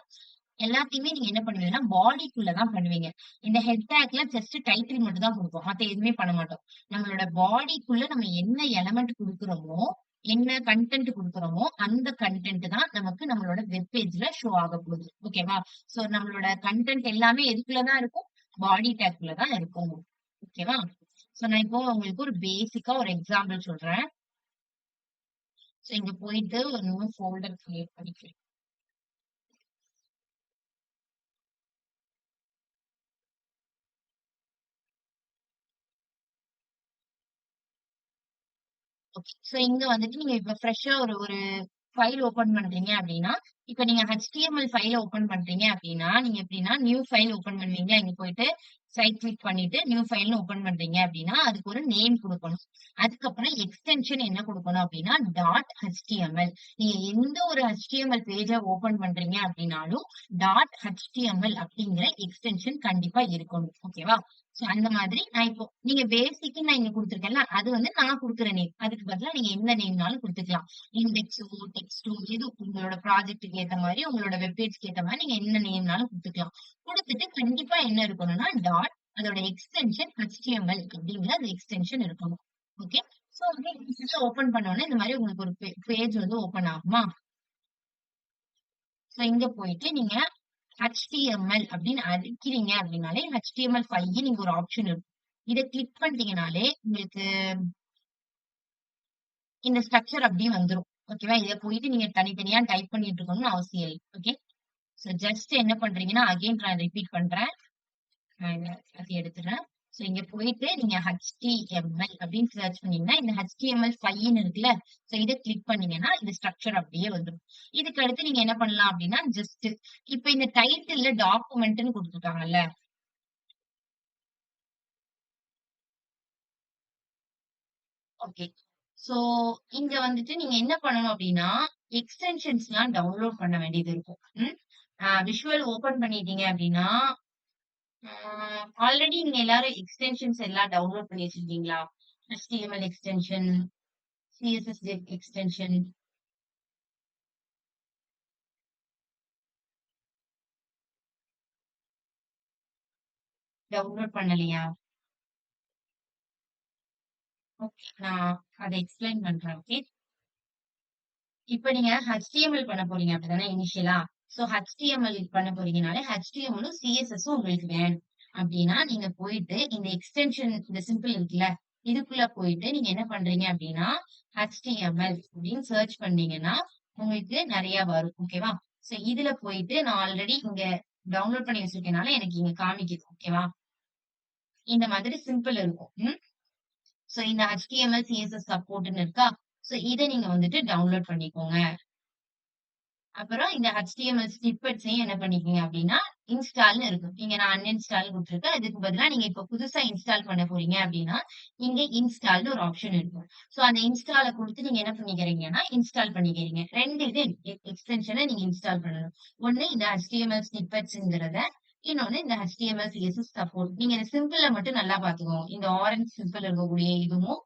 எல்லாத்தையுமே நீங்க என்ன பண்ணுவீங்கன்னா, பாடிக்குள்ள தான் பண்ணுவீங்க. இந்த ஹெட் டேக்ல ஜஸ்ட் டைட்டில் மட்டும் தான் குடுப்போம். மத்த எதுவுமே பண்ண மாட்டோம். நம்மளோட பாடிக்குள்ள நம்ம என்ன எலமெண்ட் குடுக்குறோமோ, என்ன கன்டென்ட் குடுக்குறோமோ, அந்த கன்டென்ட் தான் நமக்கு நம்மளோட வெப் பேஜ்ல ஷோ ஆகப் போகுது. ஓகேவா? சோ நம்மளோட கன்டென்ட் எல்லாமே எதுக்குள்ள தான் இருக்கும்? பாடி டேக்குள்ள தான் இருக்கும். ஓகேவா? சோ நான் இப்போ உங்களுக்கு ஒரு பேசிக்கா ஒரு எக்ஸாம்பிள் சொல்றேன். சோ இங்க போயிட்டு ஒரு நியூ ஃபோல்டர் கிரியேட் பண்ணிக்கிறேன். ஓகே. சோ இங்க வந்துட்டு நீங்க இப்ப ஃப்ரெஷ்ஷா ஒரு ஒரு ஃபைல் ஓப்பன் பண்றீங்க அப்டின்னா, இப்ப நீங்க HTML ஃபைல ஓப்பன் பண்றீங்க அப்டின்னா, நீங்க எப்டின்னா நியூ ஃபைல் ஓப்பன் பண்ணுவீங்க. இங்க போயிட்டு சைட் கிளிக் பண்ணிட்டு நியூ ஃபைல்னு ஓபன் பண்றீங்க அப்படின்னா அதுக்கு ஒரு நேம் கொடுக்கணும். அதுக்கப்புறம் எக்ஸ்டென்ஷன் என்ன கொடுக்கணும் அப்படின்னா டாட் HTML. நீங்க எந்த ஒரு HTML பேஜை ஓபன் பண்றீங்க அப்படின்னாலும் டாட் HTML அப்படிங்கிற எக்ஸ்டென்ஷன் கண்டிப்பா இருக்கணும். ஓகேவா? சோ அந்த மாதிரி நான் இப்போ நீங்க பேசிக் நான் இங்க கொடுத்துருக்கேன்ல அது வந்து நான் கொடுக்குற நேம். அதுக்கு பதிலா நீங்க எந்த நேம்னாலும் கொடுத்துக்கலாம். இண்டெக்ஸோ டெக்ஸ்டோ எது உங்களோட ப்ராஜெக்ட்டுக்கு ஏத்த மாதிரி உங்களோட வெப்பேஜ்க்கு ஏத்த மாதிரி நீங்க என்ன நேம்னாலும் கொடுத்துக்கலாம். குடுத்துட்டு கண்டிப்பா என்ன இருக்கணும்னா டாட் அதோட எக்ஸ்டென்ஷன் HTML அப்படிங்கிற அந்த எக்ஸ்டென்ஷன் இருக்கணும். ஓகே. சோ வந்து ஓபன் பண்ணோம்னா இந்த மாதிரி உங்களுக்கு ஒரு பேஜ் வந்து ஓபன் ஆகுமா? சோ இங்க போயிட்டு நீங்க HTML அப்படின்னு அடிக்கிறீங்க அப்படின்னாலே HTML5 நீங்க ஒரு ஆப்ஷன் இருக்கும். இதை கிளிக் பண்ணிட்டீங்கனாலே உங்களுக்கு இந்த ஸ்ட்ரக்சர் அப்படியே வந்துரும். ஓகேவா? இதை போயிட்டு நீங்க தனித்தனியா டைப் பண்ணிட்டு இருக்கணும்னு அவசியம் இல்லை. ஓகே. சோ ஜஸ்ட் என்ன பண்றீங்கன்னா அகைன் நான் ரிப்பீட் பண்றேன். நான் இத அது எடுத்துறேன். சோ இங்க போயிட்டு நீங்க HTML அப்படின்னு சர்ச் பண்ணீங்கன்னா இந்த HTML5ன்னு இருக்குல்ல. சோ இத கிளிக் பண்ணீங்கன்னா இந்த ஸ்ட்ரக்சர் அப்படியே வந்துரும். இதுக்கு அடுத்து நீங்க என்ன பண்ணலாம் அப்படின்னா ஜஸ்ட் இப்ப இந்த டைட்டில்ல டாக்குமெண்ட்ன்னு குடுத்துருக்காங்கல்ல. ஓகே. சோ இங்க வந்துட்டு நீங்க என்ன பண்ணணும் அப்படின்னா எக்ஸ்டென்ஷன்ஸ்லாம் டவுன்லோட் பண்ண வேண்டியது இருக்கும். ம். விஷுவல் ஓபன் பண்ணிட்டீங்க அப்படின்னா ஆல்ரெடி நீங்க எல்லாரும் எக்ஸ்டென்ஷன்ஸ் எல்லாம் டவுன்லோட் பண்ணி வச்சிருக்கீங்களா? HTML extension, CSS extension download பண்ணலையா? ஓகே. நான் அத எக்ஸ்பிளைன் பண்றேன். ஓகே. இப்ப நீங்க HTML பண்ண போறீங்க அப்படிதானே இனிஷியலா? சோ HTML பண்ண போறீங்கனாலே HTML-ம் CSS-ம் உங்களுக்கு வேணும். அப்படின்னா நீங்க போயிட்டு இந்த எக்ஸ்டென்ஷன் இந்த சிம்பிள் இருக்குல்ல, இதுக்குள்ள போயிட்டு நீங்க என்ன பண்றீங்க அப்படின்னா HTML அப்படின்னு சர்ச் பண்ணீங்கன்னா உங்களுக்கு நிறைய வரும். ஓகேவா? சோ இதுல போயிட்டு நான் ஆல்ரெடி இங்க டவுன்லோட் பண்ணி வச்சிருக்கனால எனக்கு இங்க காமிக்குது. ஓகேவா? இந்த மாதிரி சிம்பிள் இருக்கும். ம். சோ இந்த HTML, CSS சப்போர்ட்ன்னு இருக்கா? சோ இத நீங்க வந்துட்டு டவுன்லோட் பண்ணிக்கோங்க. அப்புறம் இந்த HTML ஸ்னிப்பெட்ஸையும் என்ன பண்ணிக்கீங்க அப்படின்னா, இன்ஸ்டால்ன்னு இருக்கும். இங்க நான் அன்இன்ஸ்டால் குடுத்துருக்கேன். இதுக்கு பதிலா நீங்க இப்ப புதுசா இன்ஸ்டால் பண்ண போறீங்க அப்படின்னா, இங்க இன்ஸ்டால்ன்னு ஒரு ஆப்ஷன் இருக்கும். சோ அந்த இன்ஸ்டால குடுத்து நீங்க என்ன பண்ணிக்கிறீங்கன்னா, இன்ஸ்டால் பண்ணிக்கிறீங்க. 2 இது எக்ஸ்டென்ஷன நீங்க இன்ஸ்டால் பண்ணணும். ஒண்ணு இந்த HTML ஸ்னிப்பெட்ஸ்ங்கிறத, இன்னொன்னு இந்த HTML, CSS சப்போர்ட். நீங்க இந்த சிம்பிள மட்டும் நல்லா பாத்துக்கோங்க. இந்த ஆரஞ்ச் சிம்பிள் இருக்கக்கூடிய இதுவும்,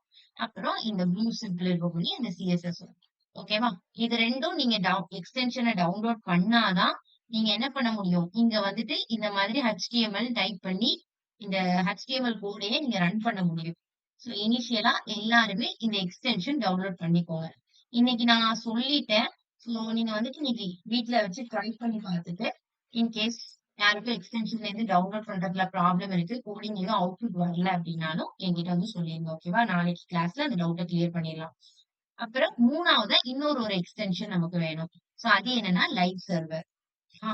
அப்புறம் இந்த ப்ளூ சிம்பிள் இருக்கக்கூடிய இந்த CSS-ம். ஓகேவா? இது 2ம் நீங்க எக்ஸ்டென்ஷன டவுன்லோட் பண்ணாதான், நீங்க என்ன பண்ண முடியும்? இங்க வந்துட்டு இந்த மாதிரி HTML டைப் பண்ணி, இந்த HTML கோடையே நீங்க ரன் பண்ண முடியும். சோ இனிஷியலா எல்லாருமே இந்த எக்ஸ்டென்ஷன் டவுன்லோட் பண்ணிக்கோங்க. இன்னைக்கு நான் சொல்லிட்டேன். சோ நீங்க வந்துட்டு இன்னைக்கு வீட்ல வச்சு ட்ரை பண்ணி பார்த்துட்டு, இன் கேஸ் யாருக்கும் எக்ஸ்டென்ஷன்ல இருந்து டவுன்லோட் பண்றதுல ப்ராப்ளம் இருக்கு, கோடிங் எதுவும் அவுட்புட் வரல அப்படின்னாலும் என்கிட்ட வந்து சொல்லிருங்க. ஓகேவா? நாளைக்கு கிளாஸ்ல அந்த டவுட்ட கிளியர் பண்ணிடலாம். அப்புறம் 3வதா இன்னொரு ஒரு எக்ஸ்டென்ஷன் நமக்கு வேணும். சோ அது என்னன்னா லைவ் சர்வர். ஆ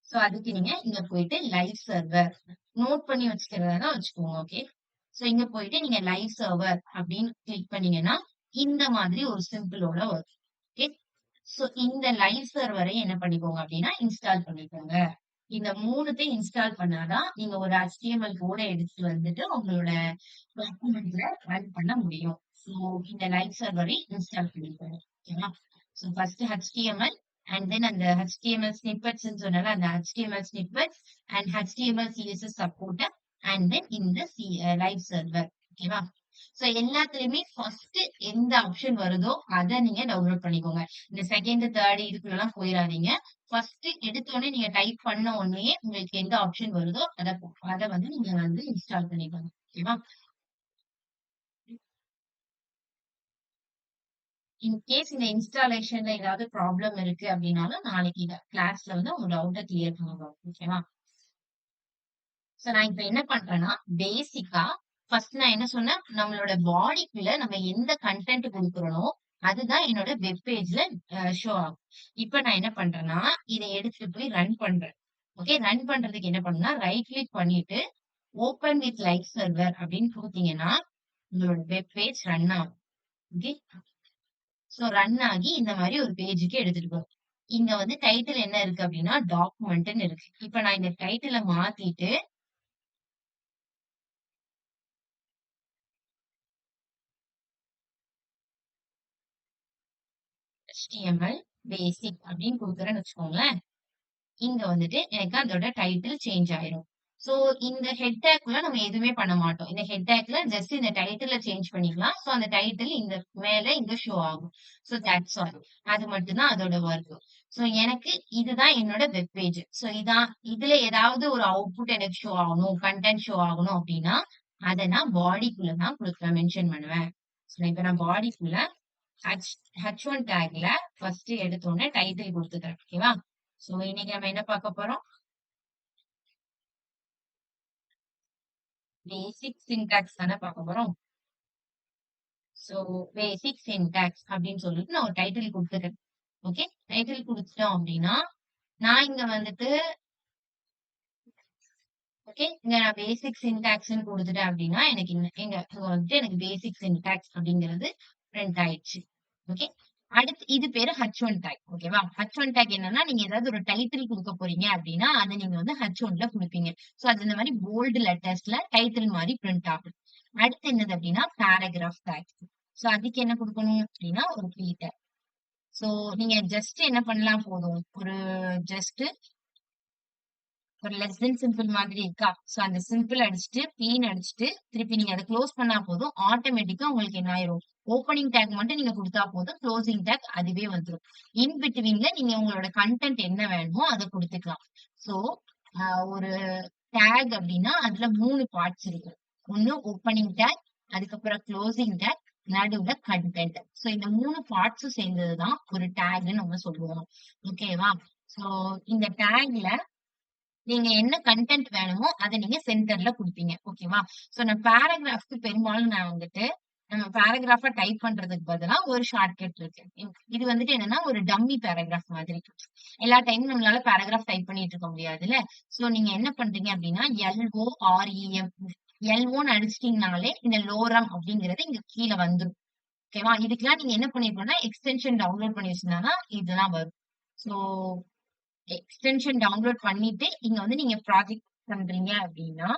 சோ அதுக்கு நீங்க இங்க போயிட்டு லைவ் சர்வர் நோட் பண்ணி வச்சுக்கிறதா வச்சுக்கோங்க. ஓகே. சோ இங்க போயிட்டு நீங்க லைவ் சர்வர் அப்படின்னு கிளிக் பண்ணீங்கன்னா, இந்த மாதிரி ஒரு சிம்பிளோட வரும். ஓகே. சோ இந்த லைவ் சர்வரை என்ன பண்ணிக்கோங்க அப்படின்னா இன்ஸ்டால் பண்ணிக்கோங்க. இந்த 3த்தையும் இன்ஸ்டால் பண்ணாதான் நீங்க ஒரு HTML கோட எடுத்துட்டு வந்துட்டு உங்களோட டாக்குமெண்ட்ல ரன் பண்ண முடியும். சோ இந்த லைவ் சர்வரை இன்ஸ்டால் பண்ணிக்கோங்க. ஓகேவா? So first HTML and then அந்த HTML ஸ்னிப்பெட்ஸ்ன்னு சொன்னேன்ல அந்த HTML snippets and HTML CSS support and then இந்த லைவ் சர்வர். ஓகேவா? சோ எல்லாத்துலயுமே ஃபர்ஸ்ட் எந்த ஆப்ஷன் வருதோ அத நீங்க டவுன்லோட் பண்ணிக்கோங்க. இந்த செகண்ட், தேர்ட் இதுக்குள்ளலாம் போயிறாதீங்க. ஃபர்ஸ்ட் எடுத்தோனே நீங்க டைப் பண்ண உடனேயே உங்களுக்கு எந்த ஆப்ஷன் வருதோ அத வந்து நீங்க வந்து இன்ஸ்டால் பண்ணிக்கோங்க. ஓகேவா? இன் கேஸ் இந்த இன்ஸ்டாலேஷன்ல ஏதாவது ப்ராப்ளம் இருக்கு அப்படின்னாலும் நாளைக்கு இத கிளாஸ்ல வந்து உங்க டவுட்ட கிளியர் பண்ணுவோம். ஓகேவா? சோ நான் இப்ப என்ன பண்றேன்னா, பேசிக்கா ஃபர்ஸ்ட் நான் என்ன சொன்னேன், நம்மளோட பாடிக்குள்ள நம்ம எந்த கன்டென்ட் குடுக்குறோனோ, அதுதான் என்னோட வெப் பேஜ்ல ஷோ ஆகும். இப்ப நான் என்ன பண்றேன்னா, இத எடுத்துட்டு போய் ரன் பண்றேன். ஓகே. ரன் பண்றதுக்கு என்ன பண்ணணும்னா, ரைட் கிளிக் பண்ணிட்டு, ஓப்பன் வித் லைவ் சர்வர் அப்படின்னு குடுத்தீங்கன்னா, உங்களோட வெப் பேஜ் ரன் ஆகும். ஓகே. சோ ரன் ஆகி இந்த மாரி ஒரு பேஜுக்கு எடுத்துட்டு போகும். இங்க வந்து டைட்டில் என்ன இருக்கு அப்படின்னா, டாக்குமெண்ட்ன்னு இருக்கு. இப்ப நான் இந்த டைட்டில மாத்திட்டு HTML பேசிக் அப்படின்னு குடுக்குறேன்னு வச்சுக்கோங்களேன். இங்க வந்துட்டு எனக்கு அதோட டைட்டில் சேஞ்ச் ஆயிரும். சோ இந்த ஹெட் டேக்ல நம்ம எதுவுமே பண்ண மாட்டோம். இந்த ஹெட் டேக்ல ஜஸ்ட் இந்த டைட்டில சேஞ்ச் பண்ணிக்கலாம். சோ அந்த டைட்டில் இங்க மேல இங்க ஷோ ஆகும். So that's all. அது மட்டும் தான் அதோட வொர்க். சோ எனக்கு இதுதான் என்னோட வெப் பேஜ். சோ இதுல ஏதாவது ஒரு அவுட்புட் எனக்கு ஷோ ஆகணும், கன்டென்ட் ஷோ ஆகணும் அப்படின்னா, அத நான் பாடிக்குள்ள தான் குடுப்பேன், மென்ஷன் பண்ணுவேன். சோ இப்ப நான் பாடிக்குள்ள H H1 டேக்ல ஃபர்ஸ்ட் எடுத்தோனே டைட்டில் குடுத்துக்கிறேன். ஓகேவா? சோ இன்னைக்கு நம்ம என்ன பார்க்க போறோம்? பேசிக் சின்டாக்ஸ் தானே பார்க்க போறோம். சோ பேசிக் சின்டாக்ஸ் அப்படின்னு சொல்லிட்டு நான் ஒரு டைட்டில் குடுத்துட்டேன். ஓகே, டைட்டில் குடுத்துட்டோம் அப்படின்னா, நான் இங்க வந்துட்டு ஓகே, இங்க நான் பேசிக் சின்டாக்ஸ்ன்னு குடுத்துட்டேன் அப்படின்னா, எனக்கு இங்க வந்துட்டு எனக்கு பேசிக் சின்டாக்ஸ் அப்படிங்கிறது பிரிண்ட் ஆயிடுச்சு. ஓகே. அடுத்து இது பேரு H1 டேக். ஓகேவா? H1 டேக் என்னன்னா, நீங்க ஏதாவது ஒரு டைட்டில் குடுக்க போறீங்க அப்படின்னா, அத நீங்க வந்து H1ல குடுப்பீங்க. சோ அது இந்த மாரி போல்டு லெட்டர்ஸ்ல டைட்டில் மாரி பிரிண்ட் ஆகும். அடுத்து என்னது அப்படின்னா, பேராகிராஃப் டேக். சோ அதுக்கு என்ன குடுக்கணும் அப்படின்னா, ஒரு ப்ரீ டேக். சோ நீங்க ஜஸ்ட் என்ன பண்ணலாம் போதும். ஜஸ்ட் ஒரு லெஸ் தென் சிம்பிள் மாதிரி இருக்கா? சோ அந்த சிம்பிள் அடிச்சுட்டு, பீன்னு அடிச்சுட்டு, திருப்பி நீங்க அத குளோஸ் பண்ணா போதும். ஆட்டோமேட்டிக்கா உங்களுக்கு என்ன ஆயிரும்? ஓப்பனிங் டேக் மட்டும் நீங்க குடுத்தா போதும். குளோசிங் டேக் அதுவே வந்துரும். இன் பிட்வீன்ல நீங்க உங்களோட கன்டென்ட் என்ன வேணுமோ அத குடுத்துக்கலாம். சோ ஒரு டேக் அப்டின்னா, அதுல 3 பார்ட்ஸ் இருக்கு. ஒண்ணு ஓப்பனிங் டேக், அதுக்கப்புறம் குளோசிங் டேக், நடுவுல கன்டென்ட். சோ இந்த 3 பார்ட்ஸும் சேர்ந்தது தான் ஒரு டேக்ன்னு நம்ம சொல்லுவோம். ஓகேவா? சோ இந்த டேக்ல நீங்க என்ன கன்டென்ட் வேணுமோ அத நீங்க சென்டர்ல குடுப்பீங்க. ஓகேவா? சோ நான் பேராகிராஃப்க்கு பெரும்பாலும் நான் வந்துட்டு நம்ம பேராகிராஃபா டைப் பண்றதுக்கு பதிலா ஒரு ஷார்ட்கட் இருக்கு. இது வந்துட்டு என்னன்னா ஒரு டம்மி பேராகிராஃப் மாதிரி. எல்லா டைமும் நம்மளால பேராகிராஃப் டைப் பண்ணிட்டு இருக்க முடியாதுல்ல. சோ நீங்க என்ன பண்றீங்க அப்படின்னா, LOREM எல்ஓன்னு அடிச்சிட்டீங்கனாலே இந்த லோரம் அப்படிங்கிறது இங்க கீழ வந்துரும். ஓகேவா? இதுக்கெல்லாம் நீங்க என்ன பண்ணிருக்கணும்னா, எக்ஸ்டென்ஷன் டவுன்லோட் பண்ணி வச்சிருந்தா தான் இதெல்லாம் வரும். சோ எக்ஸ்டென்ஷன் டவுன்லோட் பண்ணிட்டு, இங்க வந்து நீங்க ப்ராஜெக்ட் பண்றீங்க அப்படின்னா,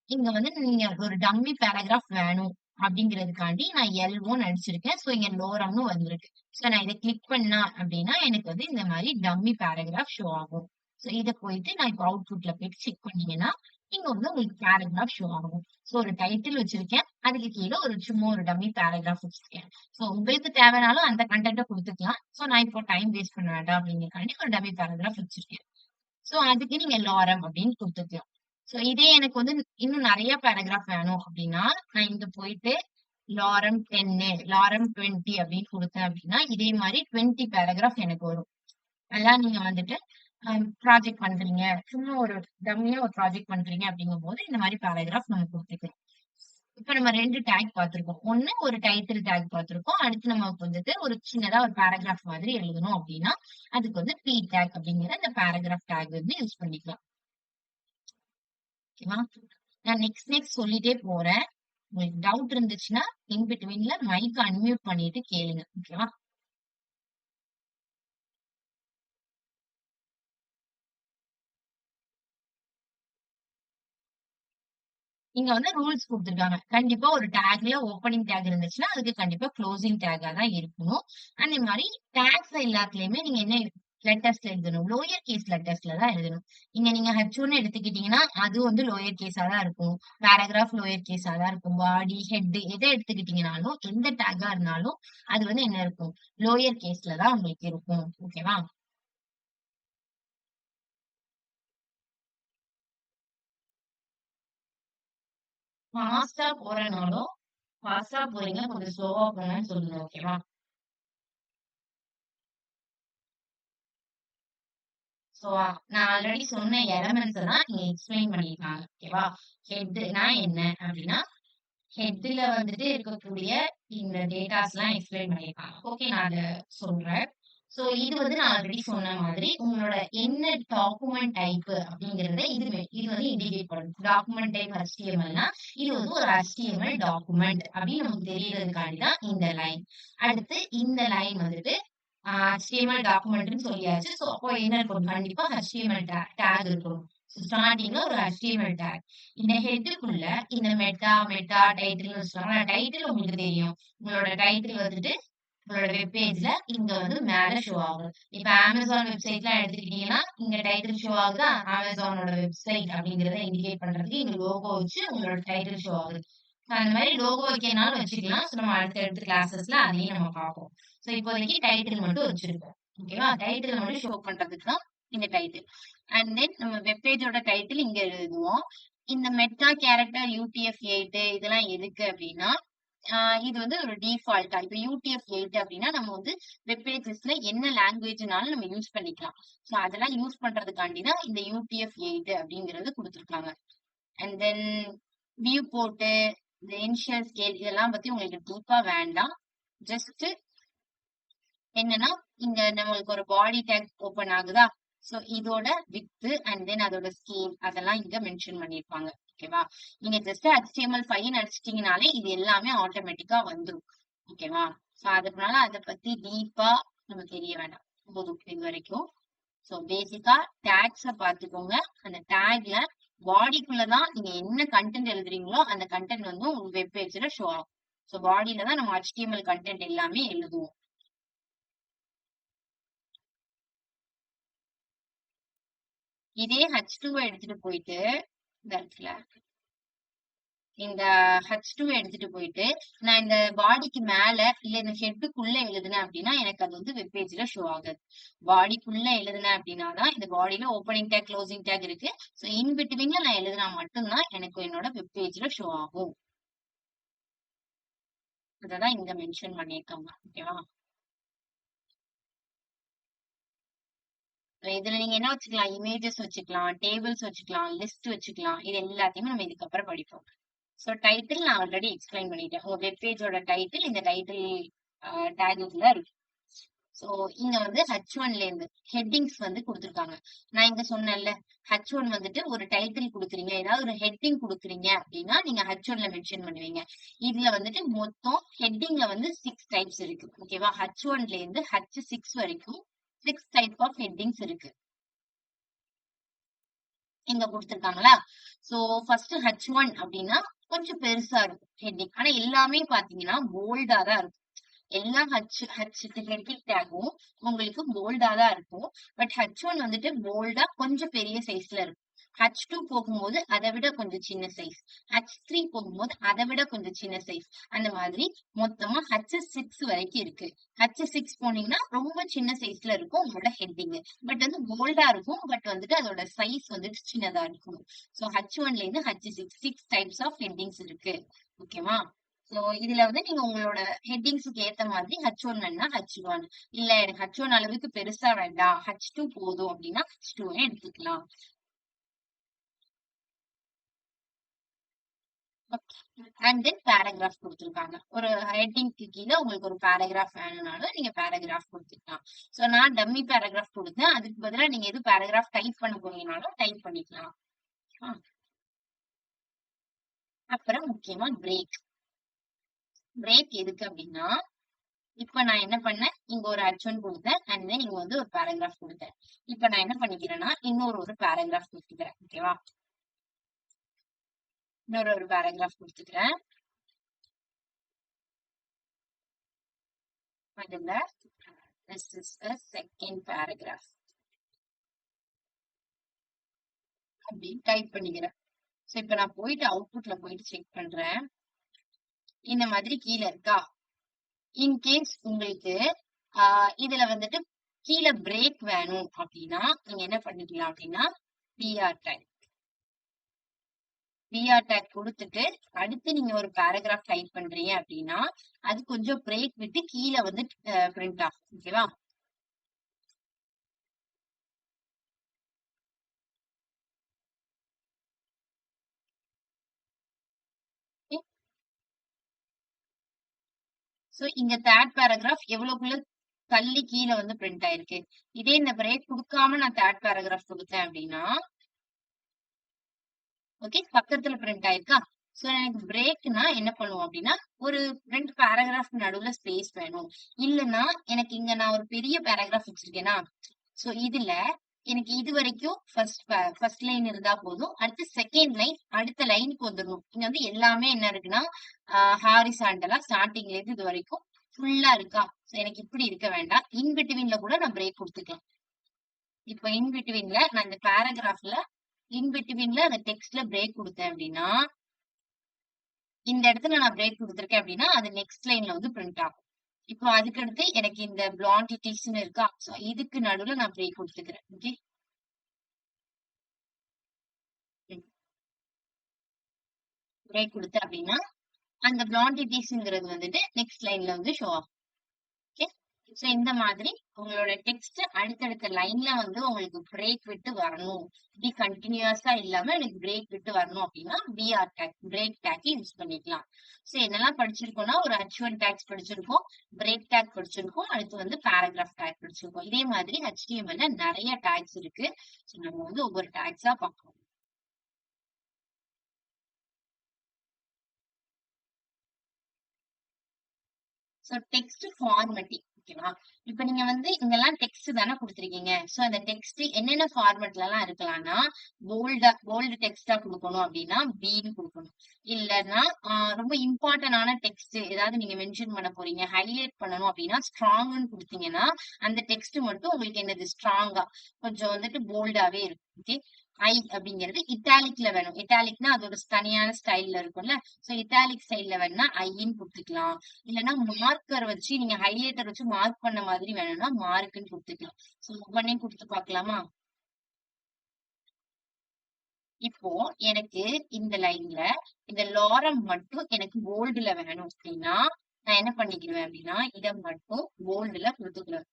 இங்க வந்து நீங்க ஒரு டம்மி பேராகிராஃப் வேணும் அப்படிங்கிறதுக்காண்டி நான் எல்1 அடிச்சிருக்கேன். சோ இங்க லோரம்னு வந்திருக்கு. சோ நான் இத கிளிக் பண்ணா அப்படின்னா, எனக்கு வந்து இந்த மாரி டம்மி பேராகிராஃப் ஷோ ஆகும். சோ இத போயிட்டு நான் இப்ப அவுட்புட்ல போயிட்டு செக் பண்ணீங்கன்னா, இங்க வந்து உங்களுக்கு பேராகிராஃப் ஷோ ஆகும். சோ ஒரு டைட்டில் வச்சிருக்கேன். அதுக்கு கீழ சும்மா ஒரு டம்மி பேராகிராஃப் வச்சிருக்கேன். சோ உங்களுக்கு தேவைனாலும் அந்த கன்டென்ட்ட குடுத்துக்கலாம். சோ நான் இப்போ டைம் வேஸ்ட் பண்ண வேண்டாம் அப்படிங்கிறதுக்காண்டி ஒரு டம்மி பேராகிராஃப் வச்சிருக்கேன். சோ அதுக்கு நீங்க லாரம் அப்படின்னு குடுத்துக்கலாம். சோ இதே எனக்கு வந்து இன்னும் நெறைய பேராகிராஃப் வேணும் அப்படின்னா, நான் இங்க போயிட்டு லாரம் 10 லாரம் 20 அப்படின்னு குடுத்தேன் அப்படின்னா, இதே மாரி 20 பேராகிராஃப் எனக்கு வரும். அதெல்லாம் நீங்க வந்துட்டு ப்ராஜெக்ட் பண்றீங்க. சும்மா ஒரு டம்மியா ஒரு ப்ராஜெக்ட் பண்றீங்க அப்படிங்கும்போது, இந்த மாரி பேராகிராஃப் நம்ம குடுத்துக்கலாம். இப்ப நம்ம 2 டேக் பார்த்திருக்கோம். ஒண்ணு ஒரு டைட்டில் டேக் பார்த்திருக்கோம். அடுத்து நமக்கு வந்துட்டு ஒரு சின்னதா ஒரு பேராகிராஃப் மாதிரி எழுதணும் அப்படின்னா, அதுக்கு வந்து பி டேக் அப்படிங்கிற அந்த பேராகிராஃப் டேக் வந்து யூஸ் பண்ணிக்கலாம். ஓகேவா? நான் நெக்ஸ்ட் சொல்லிட்டே போறேன். உங்களுக்கு டவுட் இருந்துச்சுன்னா, இன் பிட்வீன்ல மைக்க அன்மியூட் பண்ணிட்டு கேளுங்க. ஓகேவா? இங்க வந்து ரூல்ஸ் குடுத்துருக்காங்க. கண்டிப்பா ஒரு டேக்ல ஓப்பனிங் டேக் இருந்துச்சுன்னா, அதுக்கு கண்டிப்பா குளோசிங் டேக்கா தான் இருக்கணும். அதே மாரி டேக்ஸ் எல்லாத்துலயுமே நீங்க என்ன லெட்டர்ஸ்ல எழுதணும். லோயர் கேஸ் லெட்டர்ஸ்ல தான் எழுதணும். இங்க நீங்க H1 எடுத்துக்கிட்டீங்கன்னா, அது வந்து லோயர் கேஸா தான் இருக்கும். பேராகிராஃப் லோயர் கேஸா தான் இருக்கும். பாடி, ஹெட் எத எடுத்துக்கிட்டீங்கனாலும், எந்த டேக்கா இருந்தாலும், அது வந்து என்ன இருக்கும்? லோயர் கேஸ்ல தான் உங்களுக்கு இருக்கும். ஓகேவா? ஃபாஸ்ட்டா போறனாலும், ஃபாஸ்ட்டா போறீங்க, கொஞ்சம் ஸ்லோவா போங்கன்னு சொல்லுங்க. ஓகேவா? சோ, நான் ஆல்ரெடி சொன்ன எலமெண்ட்ஸ தான் இங்க எக்ஸ்பிளைன் பண்ணியிருக்காங்க. ஓகேவா? ஹெட்னா என்ன அப்டின்னா, ஹெட்ல வந்துட்டு இருக்கக்கூடிய இந்த டேட்டாஸ்லாம் எக்ஸ்பிளைன் பண்ணியிருக்காங்க. ஓகே, நான் அத சொல்றேன். சோ, இது வந்து நான் ஆல்ரெடி சொன்ன மாதிரி, உங்களோட என்ன டாக்குமெண்ட் டைப் அப்படிங்கிறத இது வந்து இண்டிகேட் பண்ணும். டாக்குமெண்ட் டைப் HTMLனா, இது வந்து ஒரு HTML டாக்குமெண்ட் அப்படின்னு நமக்கு தெரியறதுக்காண்டி தான் இந்த லைன். அடுத்து இந்த லைன் வந்துட்டு HTML டாக்குமெண்ட்ன்னு சொல்லியாச்சு. சோ, அப்போ என்ன இருக்கணும்? கண்டிப்பா HTML டேக் இருக்கணும். ஸ்டார்ட்டிங்ல ஒரு HTML டேக். இந்த ஹெட்டுக்குள்ள இந்த மெட்டா டைட்டில்னு வச்சுக்கோங்களேன். டைட்டில் உங்களுக்கு தெரியும். உங்களோட டைட்டில் வந்துட்டு உங்களோட வெப் பேஜ்ல இங்க வந்து மேல ஷோ ஆகும். இப்ப Amazon வெப்சைட்லாம் எடுத்துக்கிட்டீங்கன்னா, இங்க டைட்டில் ஷோ ஆகுதா? Amazonோட வெப்சைட் அப்படிங்கிறத இண்டிகேட் பண்றதுக்கு இங்க லோகோ வச்சு உங்களோட டைட்டில் ஷோ ஆகுது. அந்த மாரி லோகோ வைக்கிறனாலும் வச்சுக்கலாம். சோ நம்ம அடுத்த கிளாஸஸ்ல அதையும் நம்ம பார்ப்போம். சோ இப்போதைக்கு டைட்டில் மட்டும் வச்சிருக்கோம். ஓகேவா? டைட்டில் மட்டும் ஷோ பண்றதுக்கு தான் இந்த டைட்டில். அண்ட் தென் நம்ம வெப் பேஜோட டைட்டில் இங்க எழுதுவோம். இந்த மெட்டா கேரக்டர் UTF-8 இதெல்லாம் எதுக்கு அப்படின்னா, இது வந்து ஒரு டிஃபால்ட்டா இப்ப UTF-8 அப்படின்னா நம்ம வந்து வெப் பேஜஸ்ல என்ன லாங்குவேஜ்னாலும் நம்ம யூஸ் பண்ணிக்கலாம். சோ அதெல்லாம் யூஸ் பண்றதுக்காண்டி தான் இந்த UTF-8 அப்படிங்கிறது குடுத்துருக்காங்க. அண்ட் தென் வியூ போர்ட், இந்த இனிஷியல் ஸ்கேல் இதெல்லாம் பத்தி உங்களுக்கு டீப்பா வேண்டாம். ஜஸ்ட் என்னன்னா இங்க நம்மளுக்கு ஒரு பாடி டேக் ஓபன் ஆகுதா? சோ இதோட வித் அண்ட் தென் அதோட ஸ்கேல் அதெல்லாம் இங்க மென்ஷன் பண்ணிருப்பாங்க. ஓகேவா? நீங்க ஜஸ்ட் HTML5 அடிச்சிட்டீங்கனாலே இது எல்லாமே ஆட்டோமேட்டிக்கா வந்துரும். ஓகேவா? சோ அதனால அத பத்தி டீப்பா நம்ம தெரிய வேண்டாம். போதும் இது வரைக்கும். சோ பேசிக்கா டேக்ஸ பாத்துக்கோங்க. அந்த டேக்ல பாடிக்குள்ளதான் நீங்க என்ன கண்டென்ட் எழுதுறீங்களோ அந்த கண்டென்ட் வந்து உங்க வெப் பேஜ்ல ஷோ ஆகும். சோ பாடியில தான் நம்ம HTML கண்டென்ட் எல்லாமே எழுதுவோம். இதே H2 எடுத்துட்டு போயிட்டு இந்த இடத்துல இந்த H2 எடுத்துட்டு போயிட்டு நான் இந்த பாடிக்கு மேல இல்ல இந்த ஹெட்டுக்குள்ள எழுதுனேன் அப்படின்னா எனக்கு அது வந்து வெப் பேஜ்ல ஷோ ஆகாது. பாடிக்குள்ள எழுதுனேன் அப்படின்னா தான் இந்த பாடியில ஓப்பனிங் டேக் க்ளோசிங் டேக் இருக்கு. சோ இன் பிட்வீன்ல நான் எழுதுனா மட்டும்தான் எனக்கு என்னோட வெப் பேஜ்ல ஷோ ஆகும். அததான் இங்க மென்ஷன் பண்ணியிருக்காங்க. ஓகேவா? இதுல நீங்க என்ன வச்சுக்கலாம்? இமேஜஸ் வச்சுக்கலாம், டேபிள்ஸ் வச்சுக்கலாம், லிஸ்ட் வச்சுக்கலாம். இது எல்லாத்தையுமே நம்ம இதுக்கப்புறம் படிப்போம். சோ டைட்டில் நான் ஆல்ரெடி எக்ஸ்பிளைன் பண்ணிட்டேன். உங்க வெப் பேஜோட டைட்டில் இந்த டைட்டில் டேகுக்குள்ள இருக்கு. சோ இங்க வந்து H1ல இருந்து ஹெட்டிங்ஸ் வந்து குடுத்திருக்காங்க. நான் இங்க சொன்னேன்ல H1 வந்துட்டு ஒரு டைட்டில் குடுக்குறீங்க, ஏதாவது ஒரு ஹெட்டிங் குடுக்குறீங்க அப்படின்னா நீங்க H1ல மென்ஷன் பண்ணுவீங்க. இதுல வந்துட்டு மொத்தம் ஹெட்டிங்ல வந்து 6 டைப்ஸ் இருக்கு. ஓகேவா? H1ல இருந்து H6 வரைக்கும் 6 டைப் ஆஃப் ஹெட்டிங்ஸ் இருக்கு. இங்க குடுத்திருக்காங்களா? சோ ஃபர்ஸ்ட் H1 அப்படின்னா கொஞ்சம் பெருசா இருக்கும் ஹெட்டிங். ஆனா எல்லாமே பாத்தீங்கன்னா போல்டா தான் இருக்கும். எல்லா ஹெட்டிங் டேகும் உங்களுக்கு போல்டா தான் இருக்கும். பட் H1 வந்துட்டு போல்டா கொஞ்சம் பெரிய சைஸ்ல இருக்கும். H2 போகும்போது அதை விட கொஞ்சம் சின்ன சைஸ். H3 போகும்போது அதை விட கொஞ்சம் சின்ன சைஸ். அந்த மாதிரி மொத்தமா H6 வரைக்கும் இருக்கு. H6 போனீங்கன்னா ரொம்ப சின்ன சைஸ்ல இருக்கும் உங்களோட ஹெட்டிங். பட் வந்து போல்டா இருக்கும். பட் வந்துட்டு அதோட சைஸ் வந்துட்டு சின்னதா இருக்கும். சோ H1ல இருந்து H6 டைப்ஸ் ஆஃப் ஹெட்டிங்ஸ் இருக்கு. ஓகேவா? சோ இதுல வந்து நீங்க உங்களோட ஹெட்டிங்ஸ்க்கு ஏத்த மாதிரி H1 வேணா H1 இல்ல எனக்கு H1 அளவுக்கு பெருசா வேண்டாம் H2 போதும் அப்படின்னா H2 எடுத்துக்கலாம். அண்ட் தென் பேராகிராஃப் கொடுத்துருக்காங்க. ஒரு ஹெட்டிங்க்கு கீழே உங்களுக்கு ஒரு பேராகிராஃப் வேணும்னாலும் நீங்க பேராகிராஃப் கொடுத்துக்கலாம். சோ நான் டம்மி பேராகிராஃப் கொடுத்தேன். அதுக்கு பதிலா நீங்க எது பேராகிராஃப் டைப் பண்ண போறீங்கனாலும் டைப் பண்ணிக்கலாம். அப்புறம் முக்கியமா பிரேக். பிரேக் எதுக்கு அப்படின்னா இப்ப நான் என்ன பண்ணேன்? இங்க ஒரு H1 குடுத்தேன். அண்ட் தென் இங்க வந்து ஒரு பேராகிராஃப் குடுத்தேன். இப்ப நான் என்ன பண்ணிக்கிறேன்னா, ஒரு பேராகிராஃப் குடுத்துக்கிறேன். ஓகேவா? ஒரு பேராகிராஃப் குடுத்துக்கிறேன். அதுல this is a second paragraph அப்படின்னு டைப் பண்ணிக்கிறேன். சோ இப்ப நான் போயிட்டு அவுட்புட்ல போயிட்டு செக் பண்றேன். இந்த மாதிரி கீழ இருக்கா? இன்கேஸ் உங்களுக்கு இதுல வந்துட்டு கீழ பிரேக் வேணும் அப்படின்னா நீங்க என்ன பண்ணிக்கலாம் அப்படின்னா பிஆர் டேக் குடுத்துட்டு அடுத்து நீங்க ஒரு பேராகிராஃப் டைப் பண்றீங்க அப்படின்னா அது கொஞ்சம் பிரேக் விட்டு கீழ வந்து பிரிண்ட் ஆகும். ஓகேவா? சோ இங்க தேர்ட் பேராகிராஃப் எவ்வளவுக்குள்ள தள்ளி கீழ வந்து பிரிண்ட் ஆயிருக்கு. இதே இந்த பிரேக் குடுக்காம நான் தேர்ட் பேராகிராஃப் குடுத்தேன் அப்படின்னா ஓகே பக்கத்துல பிரிண்ட் ஆயிருக்கா? சோ எனக்கு பிரேக்னா என்ன பண்ணுவோம் அப்படின்னா ஒரு 2 பேராகிராஃப் நடுவுல ஸ்பேஸ் வேணும். இல்லன்னா எனக்கு இங்க நான் ஒரு பெரிய பேராகிராஃப் வச்சிருக்கேனா சோ இதுல எனக்கு இது வரைக்கும் ஃபர்ஸ்ட் லைன் இருந்தா போதும். அடுத்து செகண்ட் லைன் அடுத்த லைனுக்கு வந்துடணும். இங்க வந்து எல்லாமே என்ன இருக்குன்னா ஹாரிசாண்டலா ஸ்டார்டிங்ல இருந்து இது வரைக்கும் ஃபுல்லா இருக்கா? எனக்கு இப்படி இருக்க வேண்டாம். இன் பிட்வீன்ல கூட நான் பிரேக் குடுத்துக்கலாம். இப்ப இன் பிட்வீன்ல நான் இந்த பேராகிராஃப்ல இன் பிட்வீன்ல அந்த டெக்ஸ்ட்ல பிரேக் குடுத்தேன் அப்படின்னா, இந்த இடத்துல நான் பிரேக் குடுத்துருக்கேன் அப்படின்னா, அது நெக்ஸ்ட் லைன்ல வந்து பிரிண்ட் ஆகும். இப்போ அதுக்கடுத்து எனக்கு இந்த பிளாண்டிட்டிஸ்ன்னு இருக்கா? சோ இதுக்கு நடுவுல நான் பிரேக் குடுத்துக்கிறேன். ஓகே. பிரேக் குடுத்தேன் அப்படின்னா, அந்த பிளாண்டிட்டிஸ்ங்கிறது வந்துட்டு நெக்ஸ்ட் லைன்ல வந்து ஷோ ஆகும். ஓகே. சோ இந்த மாதிரி உங்களோட டெக்ஸ்ட் அடுத்தடுத்த லைன்ல வந்து உங்களுக்கு பிரேக் விட்டு வரணும். இப்படி கண்டினியூஸா இல்லாம எனக்கு பிரேக் விட்டு வரணும் அப்படின்னா BR tag break tag use பண்ணிக்கலாம். சோ என்னெல்லாம் படிச்சிருக்கோம்னா ஒரு H1 டேக்ஸ் படிச்சிருக்கோம், பிரேக் டேக் படிச்சிருக்கோம், அடுத்து வந்து பேராகிராஃப் டேக் படிச்சிருக்கோம். இதே மாதிரி HTML ல நிறைய டேக்ஸ் இருக்கு. சோ நம்ம வந்து ஒவ்வொரு டேக்ஸா பார்க்கணும். சோ டெக்ஸ்ட் ஃபார்மேட்டிங் ஓகேவா? இப்ப நீங்க வந்து இங்கெல்லாம் டெக்ஸ்ட் தானே குடுத்திருக்கீங்க. சோ அந்த டெக்ஸ்ட் என்னென்ன ஃபார்மேட்ல எல்லாம் இருக்கலாம்னா, போல்டு டெக்ஸ்ட்டா குடுக்கணும் அப்படின்னா பின்னு குடுக்கணும். இல்லன்னா ரொம்ப இம்பார்ட்டன்டான டெக்ஸ்ட் ஏதாவது நீங்க மென்ஷன் பண்ண போறீங்க, ஹைலைட் பண்ணணும் அப்படின்னா ஸ்ட்ராங்ன்னு குடுத்தீங்கன்னா, அந்த டெக்ஸ்ட் மட்டும் உங்களுக்கு என்னது ஸ்ட்ராங்கா கொஞ்சம் வந்துட்டு போல்டாவே இருக்கும். ஓகே. ஐ அப்படிங்கிறது இட்டாலிக்ல வேணும். இட்டாலிக்னா அது ஒரு தனியான ஸ்டைல்ல இருக்கும்ல. சோ இட்டாலிக் ஸ்டைல்ல வேணும்னா ஐன்னு குடுத்துக்கலாம். இல்லன்னா மார்க்கர் வச்சு நீங்க ஹைலைட்டர் வச்சு மார்க் பண்ண மாதிரி வேணும்னா மார்க்ன்னு குடுத்துக்கலாம். சோ ஒவ்வொன்னையும் குடுத்து பார்க்கலாமா? இப்போ எனக்கு இந்த லைன்ல இந்த லாரம் மட்டும் எனக்கு போல்டுல வேணும் அப்படின்னா, நான் என்ன பண்ணிக்கிடுவேன் அப்படின்னா, இத மட்டும் போல்டுல குடுத்துக்குவேன்.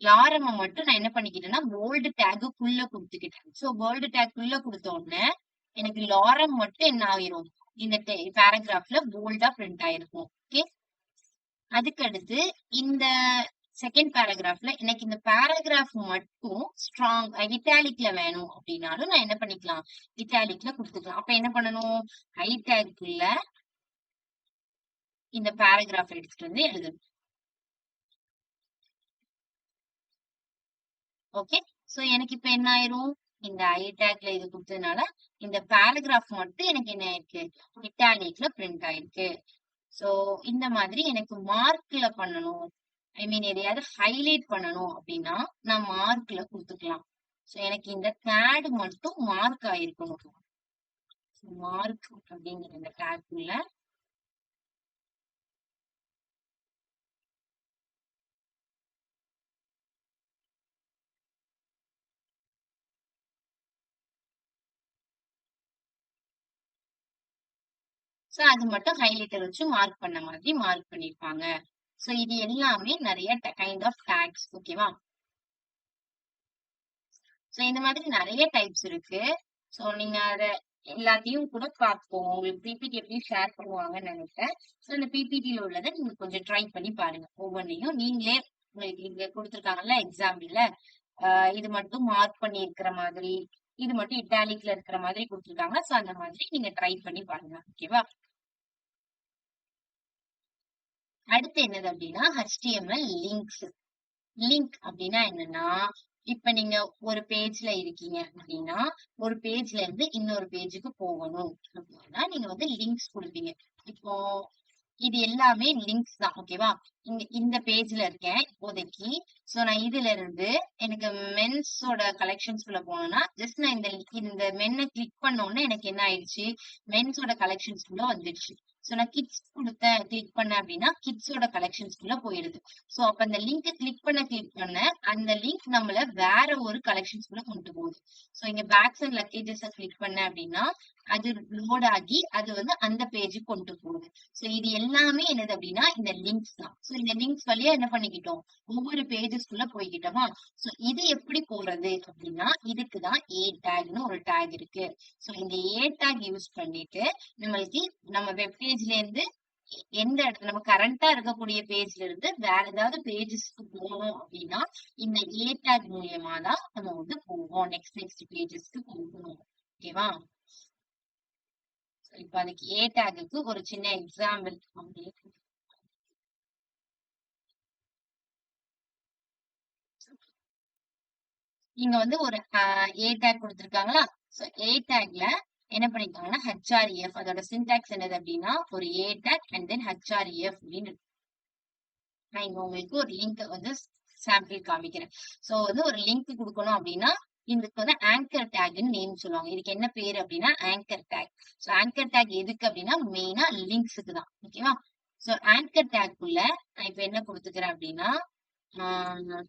லாரம மட்டும் நான் என்ன பண்ணிக்கிட்டேன்னா, போல்டு டேக்குக்குள்ள குடுத்துக்கிட்டேன். சோ போல்டு டேக்குள்ள குடுத்த உடனே, எனக்கு லாரம் மட்டும் என்ன ஆயிரும்? இந்த பேராகிராஃப்ல போல்டா பிரிண்ட் ஆயிருக்கும். ஓகே. அதுக்கடுத்து இந்த செகண்ட் பேராகிராஃப்ல எனக்கு இந்த பேராகிராஃப் மட்டும் ஸ்ட்ராங் இட்டாலிக்ல வேணும் அப்படின்னாலும் நான் என்ன பண்ணிக்கலாம்? இட்டாலிக்ல குடுத்துக்கலாம். அப்ப என்ன பண்ணணும்? ஹை டேக்குள்ள இந்த பேராகிராஃப் எடுத்துட்டு வந்து எழுதணும். ஓகே. சோ எனக்கு இப்ப என்ன ஆயிரும்? இந்த ஐ டேக்ல இது குடுத்ததுனால, இந்த பேராகிராஃப் மட்டும் எனக்கு என்ன ஆயிருக்கு? இட்டாலிக்ல பிரிண்ட் ஆயிருக்கு. சோ இந்த மாதிரி எனக்கு மார்க்ல பண்ணணும். ஐ மீன் எதையாவது ஹைலைட் பண்ணணும் அப்படின்னா, நான் மார்க்ல குடுத்துக்கலாம். சோ எனக்கு இந்த டேக் மட்டும் மார்க் ஆயிருக்கணும். மார்க் அப்படிங்கிற இந்த டேக்குள்ள சோ அது மட்டும் ஹைலைட்டர் வச்சு மார்க் பண்ண மாதிரி மார்க் பண்ணிருப்பாங்க. சோ இது எல்லாமே நெறைய கைண்ட் ஆஃப் டேக்ஸ் ஓகேவா? சோ இந்த மாதிரி நெறைய டைப்ஸ் இருக்கு. சோ நீங்க அத எல்லாத்தையும் கூட பார்ப்போம். உங்களுக்கு பிபிடி எப்படியும் ஷேர் பண்ணுவாங்கன்னு நெனைக்கிறேன். சோ அந்த பிபிடில உள்ளத நீங்க கொஞ்சம் ட்ரை பண்ணி பாருங்க. ஒவ்வொன்னையும் நீங்களே உங்களுக்கு இங்க குடுத்துருக்காங்கல்ல எக்ஸாம்பிள்ல, இது மட்டும் மார்க் பண்ணி இருக்கிற மாதிரி, இது மட்டும் இட்டாலிக்ல இருக்கிற மாதிரி குடுத்துருக்காங்க. சோ அந்த மாதிரி நீங்க ட்ரை பண்ணி பாருங்க. ஓகேவா? அடுத்து என்னது அப்படின்னா, HTML லிங்க்ஸ். லிங்க் அப்படின்னா என்னன்னா, இப்ப நீங்க ஒரு பேஜ்ல இருக்கீங்க அப்படின்னா, ஒரு பேஜ்ல இருந்து இன்னொரு பேஜுக்கு போகணும் அப்படின்னா, நீங்க வந்து லிங்க்ஸ் குடுப்பீங்க. இப்போ இது எல்லாமே லிங்க்ஸ் தான். ஓகேவா? இந்த பேஜ்ல இருக்கேன் இப்போதைக்கு. சோ நான் இதுல இருந்து எனக்கு மென்ஸோட கலெக்ஷன்ஸ்குள்ள போனோம்னா, ஜஸ்ட் நான் இந்த மென்ன கிளிக் பண்ண உடனே எனக்கு என்ன ஆயிடுச்சு? மென்ஸோட கலெக்ஷன்ஸ்குள்ள வந்துடுச்சு. சோ நான் கிட்ஸ் கிளிக் பண்ணேன் அப்படின்னா, கிட்ஸோட கலெக்ஷன்ஸ்குள்ள போயிடுது. சோ அப்ப அந்த லிங்க் கிளிக் பண்ண அந்த லிங்க் நம்மள வேற ஒரு கலெக்ஷன்ஸ்குள்ள கொண்டு போகுது. சோ இங்க பேக்ஸ் அண்ட் லக்கேஜஸ் கிளிக் பண்ணேன் அப்படின்னா, அது லோட் ஆகி அது வந்து அந்த பேஜுக்கு கொண்டு போகுது. சோ இது எல்லாமே என்னது அப்படின்னா இந்த லிங்க்ஸ் தான். சோ இந்த லிங்க்ஸ் வழியா என்ன பண்ணிக்கிட்டோம்? ஒவ்வொரு பேஜஸ்க்குள்ள போய்க்கிட்டோமா? சோ இது எப்படி போறது அப்படின்னா, இதுக்கு தான் ஏ டேக்ன்னு ஒரு டேக் இருக்கு. சோ இந்த ஏ டேக் யூஸ் பண்ணிட்டு நம்மளுக்கு நம்ம வெப் பேஜ்ல இருந்து எந்த இடத்துல நம்ம கரண்டா இருக்கக்கூடிய பேஜ்ல இருந்து வேற ஏதாவது பேஜஸ்க்கு போகணும் அப்படின்னா, இந்த ஏ டேக் மூலியமா தான் நம்ம வந்து போவோம். நெக்ஸ்ட் பேஜஸ்க்கு போகணும். ஓகேவா? இப்ப அதுக்கு ஏ டேகுக்கு ஒரு சின்ன எக்ஸாம்பிள் இங்க வந்து ஒரு ஏ டேக் கொடுத்திருக்காங்களா? சோ ஏ டேக்ல என்ன பண்ணிருக்காங்கன்னா ஹெச்ஆர்இஎஃப் அதோட சின்டாக்ஸ் என்னது அப்படின்னா ஒரு ஏ டேக் அண்ட் தென் ஹெச்ஆர்இஎஃப் அப்படின்னு நான் இங்க உங்களுக்கு ஒரு லிங்க் வந்து சாம்பிள் காமிக்கிறேன். சோ வந்து ஒரு லிங்க் கொடுக்கணும் அப்படின்னா இதுக்கு வந்து ஆங்கர் டேக்னு நேம் சொல்லுவாங்க. இதுக்கு என்ன பேரு அப்படின்னா anchor tag. So anchor tag எதுக்கு அப்படின்னா மெயினா லிங்க்ஸுக்கு தான். ஓகேவா? சோ ஆங்கர் டேக் உள்ள நான் இப்ப என்ன கொடுத்துக்கிறேன் அப்படின்னா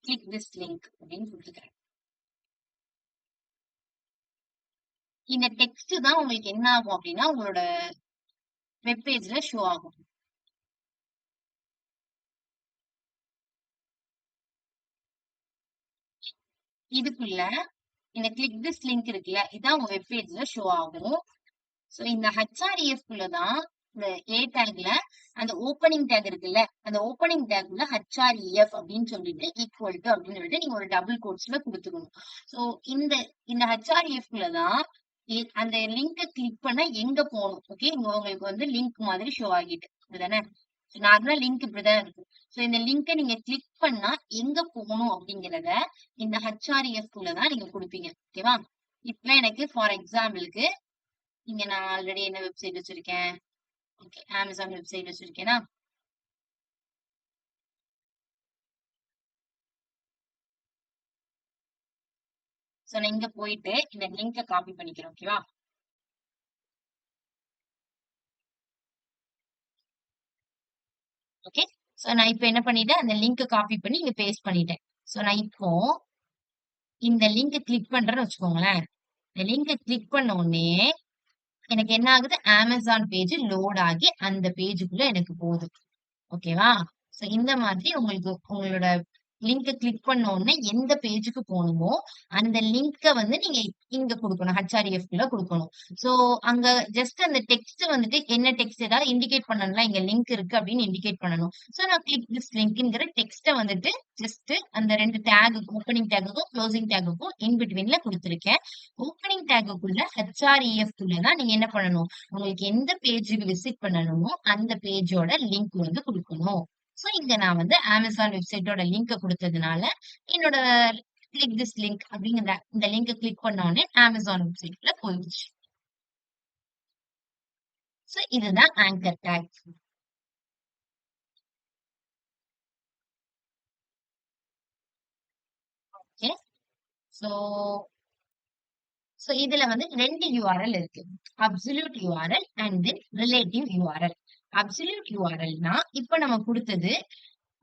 கிளிக் திஸ் லிங்க் அப்படின்னு கொடுத்துக்கிறேன். இந்த டெக்ஸ்ட் தான் உங்களுக்கு என்ன ஆகும் அப்படின்னா உங்களோட வெப் பேஜ்ல ஷோ ஆகும். இதுக்குள்ள இந்த கிளிக் திஸ் லிங்க் இருக்குல்ல இதான் உங்க வெப் பேஜ்ல ஷோ ஆகும். சோ இந்த ஹெச்ஆர்இஎஃப் குள்ள தான் இந்த ஏ டேக்ல அந்த ஓப்பனிங் டேக் இருக்குல்ல அந்த ஓப்பனிங் டேக்ல ஹெச்ஆர்இஎஃப் அப்படின்னு சொல்லிட்டு ஈக்குவல் டு அப்படின்னு சொல்லிட்டு நீங்க ஒரு டபுள் கோட்ஸ்ல கொடுத்துக்கணும். சோ இந்த இந்த ஹெச்ஆர்இஎஃப் குள்ள தான் அந்த லிங்கை கிளிக் பண்ண எங்க போகணும். ஓகே இங்க உங்களுக்கு வந்து லிங்க் மாதிரி ஷோ ஆகிட்டு இதுதானே நார்மலா லிங்க் இப்படிதான் இருக்கு. சோ இந்த லிங்கை நீங்க கிளிக் பண்ணா எங்க போகணும் அப்படிங்கறத இந்த ஹெச்ஆர்இஎஃப் குள்ள தான் நீங்க கொடுப்பீங்க. ஓகேவா? இப்ப எனக்கு ஃபார் எக்ஸாம்பிளுக்கு இங்க நான் ஆல்ரெடி என்ன வெப்சைட் வச்சிருக்கேன். ஓகே அமேசான் வெப்சைட் வச்சிருக்கேனா சோ நான் இங்க போயிட்டு இந்த லிங்கை காப்பி பண்ணிக்கிறேன். ஓகேவா? ஓகே சோ நான் இப்ப என்ன பண்ணிட்டேன் அந்த லிங்கை காப்பி பண்ணி இங்க பேஸ்ட் பண்ணிட்டேன். சோ நான் இப்போ இந்த லிங்கை கிளிக் பண்றேன்னு வச்சுக்கோங்களேன். இந்த லிங்கை கிளிக் பண்ண உடனே எனக்கு என்ன ஆகுது அமேசான் பேஜ் லோட் ஆகி அந்த பேஜுக்குள்ள எனக்கு போகுது. ஓகேவா? சோ இந்த மாதிரி உங்களுக்கு உங்களோட லிங்க கிளிக் பண்ண உடனே எந்த பேஜுக்கு போகணுமோ அந்த லிங்க வந்து நீங்க இங்க கொடுக்கணும். ஹெச்ஆர்எஃப் குள்ள கொடுக்கணும். சோ அங்க ஜஸ்ட் அந்த டெக்ஸ்ட் வந்துட்டு என்ன டெக்ஸ்ட் ஏதாவது இண்டிகேட் பண்ணணும்னா இங்க லிங்க் இருக்கு அப்படின்னு இண்டிகேட் பண்ணணும். சோ நான் கிளிக் திஸ் லிங்க்ங்கிற டெக்ஸ்ட வந்துட்டு ஜஸ்ட் அந்த ரெண்டு டேக் ஓப்பனிங் டேக்குக்கும் க்ளோசிங் டேக்குக்கும் இன் பிட்வீன்ல கொடுத்திருக்கேன். ஓப்பனிங் டேக்குக்குள்ள ஹெச்ஆர்இஎஃப் குள்ள தான் நீங்க என்ன பண்ணணும் உங்களுக்கு எந்த பேஜுக்கு விசிட் பண்ணணுமோ அந்த பேஜோட லிங்க் வந்து கொடுக்கணும். சோ இங்க நான் வந்து அமேசான் வெப்சைட்டோட லிங்க் கொடுத்ததுனால என்னோட கிளிக் திஸ் லிங்க் அப்படிங்கிற இந்த லிங்க் கிளிக் பண்ண உடனே அமேசான் வெப்சைட்ல போயிடுச்சு. சோ இதுதான் anchor tag. Okay so so இதுல வந்து ரெண்டு யூஆர்எல் இருக்கு. Absolute URL and then relative URL. Absolute யூஆர்எல்னா இப்ப நம்ம கொடுத்தது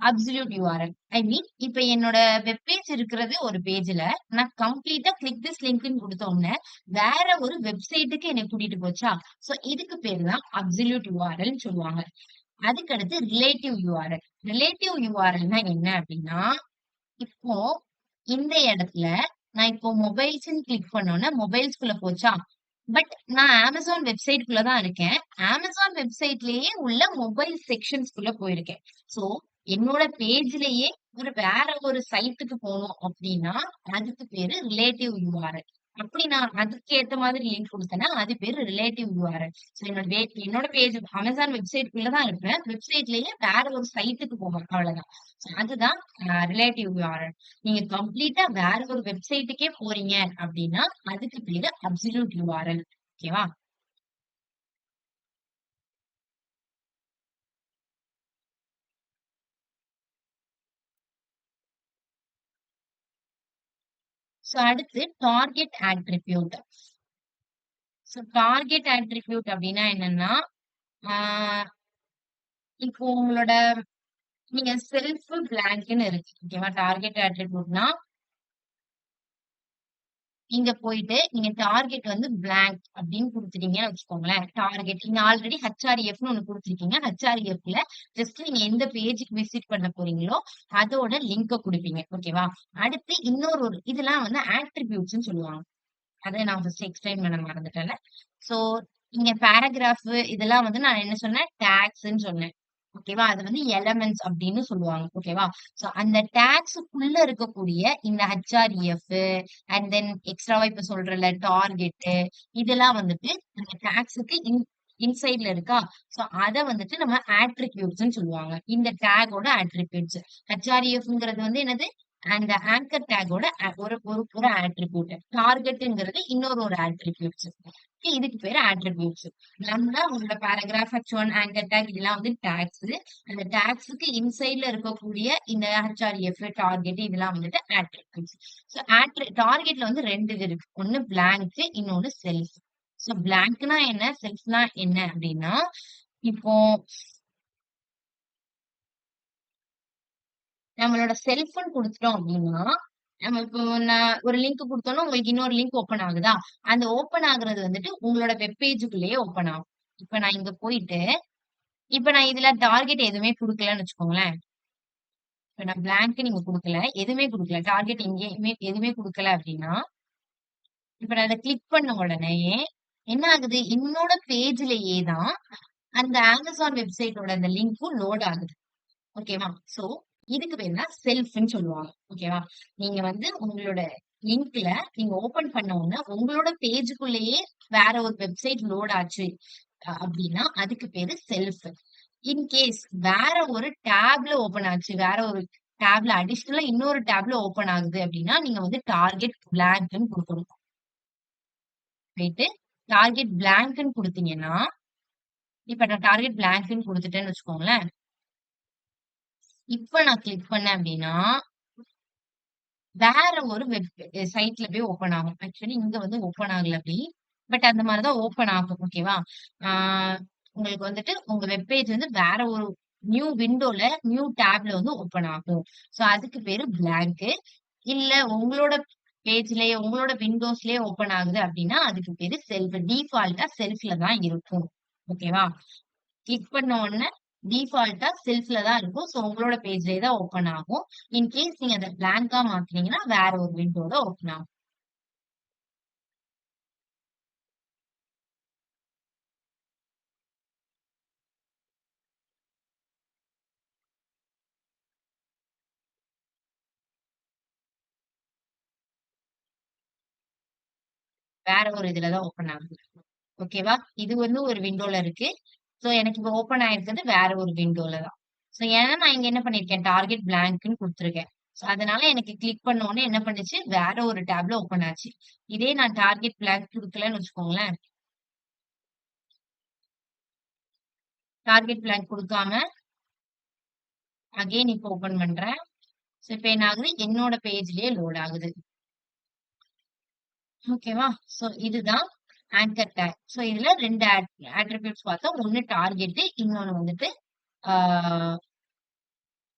அப்சல்யூட் யூஆர்எல். ஐ மீன் இப்ப என்னோட வெப் பேஜ் இருக்கிறது ஒரு பேஜ்ல நான் கம்ப்ளீட்டா கிளிக் திஸ் லிங்க்னு கொடுத்த உடனே வேற ஒரு வெப்சைட்டுக்கு என்னை கூட்டிட்டு போச்சா சோ இதுக்கு பேரு தான் அப்சல்யூட் யூஆர்எல் சொல்லுவாங்க. அதுக்கு அடுத்து ரிலேட்டிவ் யூஆர்எல். ரிலேட்டிவ் யூஆர்எல்னா என்ன அப்படின்னா இப்போ இந்த இடத்துல நான் இப்போ மொபைல்ஸ்ன்னு கிளிக் பண்ணோன்னே மொபைல்ஸ்குள்ள போச்சா பட் நான் அமேசான் வெப்சைட்குள்ள தான் இருக்கேன். அமேசான் வெப்சைட்லயே உள்ள மொபைல் செக்ஷன்ஸ்குள்ள போயிருக்கேன். சோ என்னோட பேஜ்லயே வேற ஒரு சைட்டுக்கு போகணும் அப்படின்னா அதுக்கு பேரு ரிலேட்டிவ் யூஆர்எல். அப்படி நான் அதுக்கு ஏத்த மாதிரி லிங்க் கொடுத்தேன்னா அது பேரு ரிலேட்டிவ் யூஆர்எல். சோ என்னோட பேஜ் அமேசான் வெப்சைட்குள்ள தான் இருப்பேன். வெப்சைட்லயே வேற ஒரு சைட்டுக்கு போவேன் அவ்வளவுதான். So அதுதான் ரிலேட்டிவ் யூஆர்எல். நீங்க கம்ப்ளீட்டா வேற ஒரு வெப்சைட்டுக்கே போறீங்க அப்படின்னா அதுக்கு பேரு அப்சல்யூட் யூஆர்எல். ஓகேவா? சோ அடுத்து target attribute. So target attribute அப்படின்னா என்னன்னா ஆஹ் இப்போ உங்களோட நீங்க செல்ஃப் பிளாங்க்னு இருக்கு. ஓகேவா? டார்கெட் ஆட்ரிபியூட்னா நீங்க போயிட்டு நீங்க டார்கெட் வந்து பிளாங்க் அப்படின்னு கொடுத்துட்டீங்கன்னு வச்சுக்கோங்களேன். டார்கெட் நீங்க ஆல்ரெடி ஹெச்ஆர்இஎஃப்னு ஒண்ணு கொடுத்துருக்கீங்க. ஹெச்ஆர்இஎஃப்ல ஜஸ்ட் நீங்க எந்த பேஜுக்கு விசிட் பண்ண போறீங்களோ அதோட லிங்க கொடுப்பீங்க. ஓகேவா? அடுத்து இன்னொரு இதெல்லாம் வந்து ஆட்ரிபியூட்ஸ்ன்னு சொல்லுவாங்க. அதை நான் ஃபர்ஸ்ட் எக்ஸ்பிளைன் பண்ண மறந்துட்டேன்ல. சோ இங்க பேராகிராஃப் இதெல்லாம் வந்து நான் என்ன சொன்னேன் டாக்ஸ்ன்னு சொன்னேன். ஓகேவா? அது வந்து எலமெண்ட்ஸ் அப்படின்னு சொல்லுவாங்க. ஓகேவா? சோ அந்த டாக்ஸுக்குள்ள இருக்கக்கூடிய இந்த ஹெச்ஆர்இஎஃப் அண்ட் தென் எக்ஸ்ட்ராவா இப்ப சொல்றல டார்கெட் இதெல்லாம் வந்துட்டு அந்த டாக்ஸுக்கு இன்சைட்ல இருக்கா சோ அத வந்துட்டு நம்ம ஆட்ரிபியூட்ஸ்ன்னு சொல்லுவாங்க. இந்த டேகோட ஆட்ரிபியூட்ஸ் ஹெச்ஆர்இஎஃப்ங்கிறது வந்து என்னது அந்த ஆங்கர் டேகோட ஒரு ஒரு ஒரு ஆட்ரிபியூட். டார்கெட்ங்கிறது ஒரு ஆட்ரிபியூட்ஸ். இதுக்கு பேரு ஆட்ரிபியூட்ஸ். லம்டா உங்களோட பேராகிராஃப் H1 ஆங்கர் டேக் இதெல்லாம் வந்து டேக்ஸ். அந்த டேக்ஸ்க்கு இன்சைட்ல இருக்கக்கூடிய இந்த HRF டார்கெட் இதெல்லாம் வந்துட்டு ஆட்ரிபியூட்ஸ். ஸோ டார்கெட்ல வந்து ரெண்டு இது இருக்கு. ஒன்னு பிளாங்க், இன்னொன்னு செல்ஃப். ஸோ பிளாங்க்னா என்ன, செல்ஃப்னா என்ன அப்படின்னா, இப்போ நம்மளோட செல்ஃப்னு குடுத்துட்டோம் அப்படின்னா, நம்ம இப்போ நான் ஒரு லிங்க் குடுத்தோம்னா, உங்களுக்கு இன்னொரு லிங்க் ஓப்பன் ஆகுதா? அந்த ஓப்பன் ஆகுறது வந்துட்டு உங்களோட வெப் பேஜுக்குள்ளேயே ஓப்பன் ஆகும். இப்ப நான் இங்க போயிட்டு, இப்ப நான் இதுல டார்கெட் எதுவுமே குடுக்கலன்னு வச்சுக்கோங்களேன். இப்ப நான் பிளாங்க் நீங்க குடுக்கல, எதுவுமே குடுக்கல. டார்கெட் எங்கேயுமே எதுவுமே குடுக்கல அப்படின்னா, இப்ப நான் அத கிளிக் பண்ண உடனேயே என்ன ஆகுது? என்னோட பேஜ்லயே தான் அந்த Amazon வெப்சைட்டோட அந்த லிங்க்கும் லோட் ஆகுது. ஓகேவா? சோ, இதுக்கு பேரு தான் செல்ஃப்ன்னு சொல்லுவாங்க. ஓகேவா? நீங்க வந்து உங்களோட லிங்க்ல நீங்க ஓப்பன் பண்ண உடனே உங்களோட பேஜுக்குள்ளேயே வேற ஒரு வெப்சைட் லோட் ஆச்சு அப்படின்னா அதுக்கு பேரு செல்ஃப். இன்கேஸ் வேற ஒரு டேப்ல ஓப்பன் ஆச்சு, வேற ஒரு டேப்ல அடிஷனலா இன்னொரு டேப்ல ஓப்பன் ஆகுது அப்படின்னா நீங்க வந்து டார்கெட் பிளாங்க்ன்னு குடுக்கணும். போயிட்டு டார்கெட் பிளாங்க்ன்னு குடுத்தீங்கன்னா, இப்ப நான் டார்கெட் பிளாங்க்ன்னு குடுத்துட்டேன்னு வச்சுக்கோங்களேன். இப்ப நான் கிளிக் பண்ணேன் அப்படின்னா, வேற ஒரு சைட்ல போய் ஓப்பன் ஆகும். ஆக்சுவலி இங்க வந்து ஓப்பன் ஆகல அப்படி. பட் அந்த மாரி தான் ஓப்பன் ஆகும். ஓகேவா? ஆ உங்களுக்கு வந்துட்டு உங்க வெப் பேஜ் வந்து வேற ஒரு நியூ விண்டோல, நியூ டேப்ல வந்து ஓப்பன் ஆகும். சோ அதுக்கு பேரு பிளாங்க். இல்ல உங்களோட பேஜ்லயே, உங்களோட விண்டோஸ்லயே ஓப்பன் ஆகுது அப்படின்னா, அதுக்கு பேரு செல்ஃப். டிஃபால்ட்டா செல்ஃப்ல தான் இருக்கும். ஓகேவா? கிளிக் பண்ண உடனே டிஃபால்ட்டா செல்ஃப்ல தான் இருக்கும். சோ உங்களோட பேஜ்லயே தான் ஓப்பன் ஆகும். இன்கேஸ் நீங்க அத பிளாங்க்கா மாத்துனீங்கன்னா, வேற ஒரு விண்டோல ஓப்பன் ஆகும். வேற ஒரு இதுல தான் ஓப்பன் ஆகுது. ஓகேவா? இது வந்து ஒரு விண்டோல இருக்கு. சோ எனக்கு இப்ப ஓப்பன் ஆயிருக்கிறது வேற ஒரு விண்டோல தான். சோ ஏன்னா நான் இங்க என்ன பண்ணியிருக்கேன், டார்கெட் பிளாங்க்ன்னு குடுத்துருக்கேன். சோ அதனால எனக்கு கிளிக் பண்ண உடனே என்ன பண்ணுச்சு, வேற ஒரு டேப்ல ஓப்பன் ஆச்சு. இதே நான் டார்கெட் பிளாங்க் குடுக்கலன்னு வச்சுக்கோங்களேன், டார்கெட் பிளாங்க் குடுக்காம அகைன் இப்ப ஓப்பன் பண்றேன். சோ இப்ப என்ன ஆகுது, என்னோட பேஜ்லயே லோட் ஆகுது. ஓகேவா? சோ இதுதான் ஆங்கர் டேக். சோ இதுல 2 அட்ரிபியூட்ஸ் பார்த்தோம். ஒண்ணு டார்கெட், இன்னொன்னு வந்துட்டு ஆ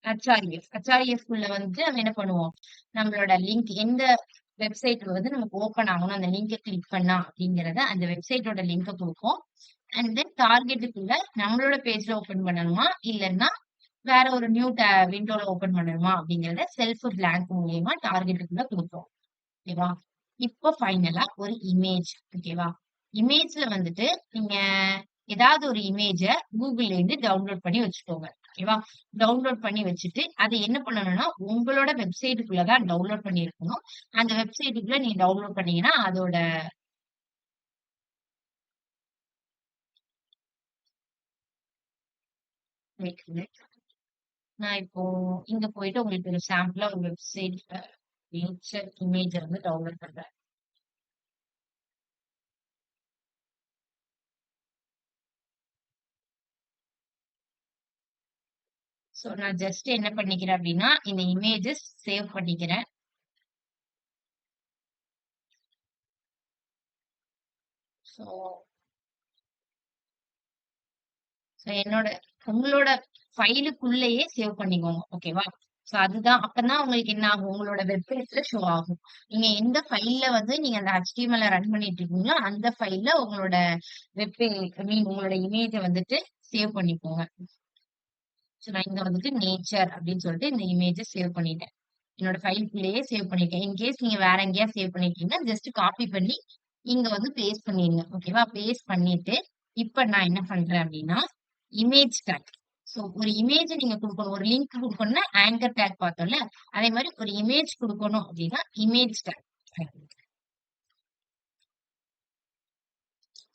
ஹெச்ஆர்எஃப். ஹெச்ஆர்எஃப் குள்ள வந்து நம்ம என்ன பண்ணுவோம்? நம்மளோட லிங்க் எந்த வெப்சைட்ல வந்து நமக்கு ஓப்பன் ஆகணும், அந்த லிங்க கிளிக் பண்ணா அப்படிங்கிறத அந்த வெப்சைட்டோட லிங்க குடுப்போம். அண்ட் தென் டார்கெட்டுக்குள்ள நம்மளோட பேஜ்ல ஓப்பன் பண்ணணுமா? இல்லன்னா வேற ஒரு நியூ விண்டோல ஓப்பன் பண்ணணுமா? அப்படிங்கிறத செல்ஃப் பிளாங்க் மூலியமா டார்கெட்டுக்குள்ள குடுப்போம். ஓகேவா? இப்போ ஃபைனலா ஒரு இமேஜ். ஓகேவா? இமேஜ்ல வந்துட்டு நீங்க ஏதாவது ஒரு இமேஜ கூகுள்ல இருந்து டவுன்லோட் பண்ணி வச்சுக்கோங்க. ஓகேவா? டவுன்லோட் பண்ணி வச்சுட்டு, அத என்ன பண்ணணும்னா, உங்களோட வெப்சைட்டுக்குள்ள தான் டவுன்லோட் பண்ணியிருக்கணும். அந்த வெப்சைட்டுக்குள்ள நீங்க டவுன்லோட் பண்ணீங்கன்னா, அதோட வெயிட் மினிட். நான் இப்போ இங்க போயிட்டு உங்களுக்கு ஒரு சாம்பிளா ஒரு வெப்சைட் நேச்சர் இமேஜ வந்து டவுன்லோட் பண்றேன். சோ நான் ஜஸ்ட் என்ன பண்ணிக்கிறேன் அப்டின்னா, இந்த இமேஜஸ் சேவ் பண்ணிக்கிறேன். சோ சோ உங்களோட ஃபைலுக்குள்ளேயே சேவ் பண்ணிக்கோங்க. ஓகேவா? சோ அதுதான் அப்பதான் உங்களுக்கு என்ன ஆகும், உங்களோட வெப் பேஜ்ல ஷோ ஆகும். நீங்க எந்த ஃபைல்ல வந்து நீங்க அந்த HTML ரன் பண்ணிட்டு இருக்கீங்களோ, அந்த ஃபைல்ல உங்களோட வெப் பே ஐ மீன் உங்களோட இமேஜ வந்துட்டு சேவ் பண்ணிக்கோங்க. சோ நான் இங்க வந்துட்டு நேச்சர் அப்படின்னு சொல்லிட்டு இந்த இமேஜ சேவ் பண்ணிட்டேன். என்னோட ஃபைலுக்குள்ளேயே சேவ் பண்ணிருக்கேன். இன்கேஸ் நீங்க வேற எங்கேயாவது சேவ் பண்ணிருக்கீங்கன்னா, ஜஸ்ட் காப்பி பண்ணி இங்க வந்து பேஸ்ட் பண்ணிருங்க. ஓகேவா? பேஸ்ட் பண்ணிட்டு, இப்ப நான் என்ன பண்றேன் அப்படின்னா, இமேஜ் டேக். சோ ஒரு இமேஜ் நீங்க குடுக்கணும். ஒரு லிங்க் குடுக்கணும்னா ஆங்கர் டேக் பார்த்தோம்ல, அதே மாரி ஒரு இமேஜ் குடுக்கணும் அப்படின்னா image take.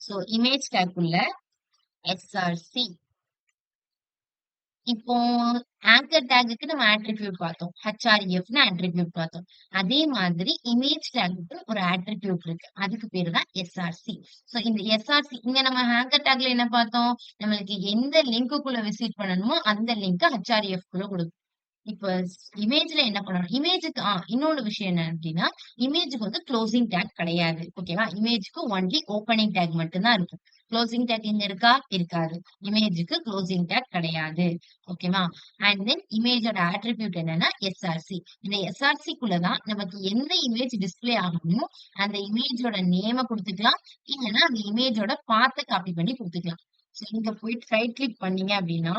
So image take உள்ள SRC இப்போ ஆங்கர் டேக்குக்கு நம்ம ஆட்ரிபியூட் பார்த்தோம். ஹெச்ஆர்எஃப்னு ஆட்ரிபியூட் பார்த்தோம். அதே மாதிரி இமேஜ் டேக்குக்கு ஒரு ஆட்ரிபியூட் இருக்கு. அதுக்கு பேரு தான் எஸ்ஆர்சி. சோ இந்த எஸ்ஆர்சி இங்க நம்ம ஆங்கர் டேக்ல என்ன பார்த்தோம்? நம்மளுக்கு எந்த லிங்க்குள்ள விசிட் பண்ணணுமோ அந்த லிங்க் ஹெச்ஆர்எஃப் குள்ள கொடுக்கும். இப்ப இமேஜ்ல என்ன பண்ணணும்? இமேஜுக்கு இன்னொரு விஷயம் என்ன அப்படின்னா, இமேஜுக்கு வந்து க்ளோசிங் டேக் கிடையாது. ஓகேவா? இமேஜ்க்கு ஒன்லி ஓப்பனிங் டேக் மட்டும் தான் இருக்கும். க்ளோசிங் டேக் இங்க இருக்கா? இருக்காது. இமேஜுக்கு க்ளோசிங் டேக் கிடையாது. ஓகேவா? அண்ட் தென் இமேஜோட அட்ரிபியூட் என்னன்னா எஸ்ஆர்சி. இந்த எஸ்ஆர்சி குள்ள தான் நமக்கு எந்த இமேஜ் டிஸ்ப்ளே ஆகணுமோ அந்த இமேஜோட நேம குடுத்துக்கலாம். இல்லன்னா அந்த இமேஜோட பாத்த காப்பி பண்ணி குடுத்துக்கலாம். சோ இங்க போயிட்டு ரைட் கிளிக் பண்ணீங்க அப்படின்னா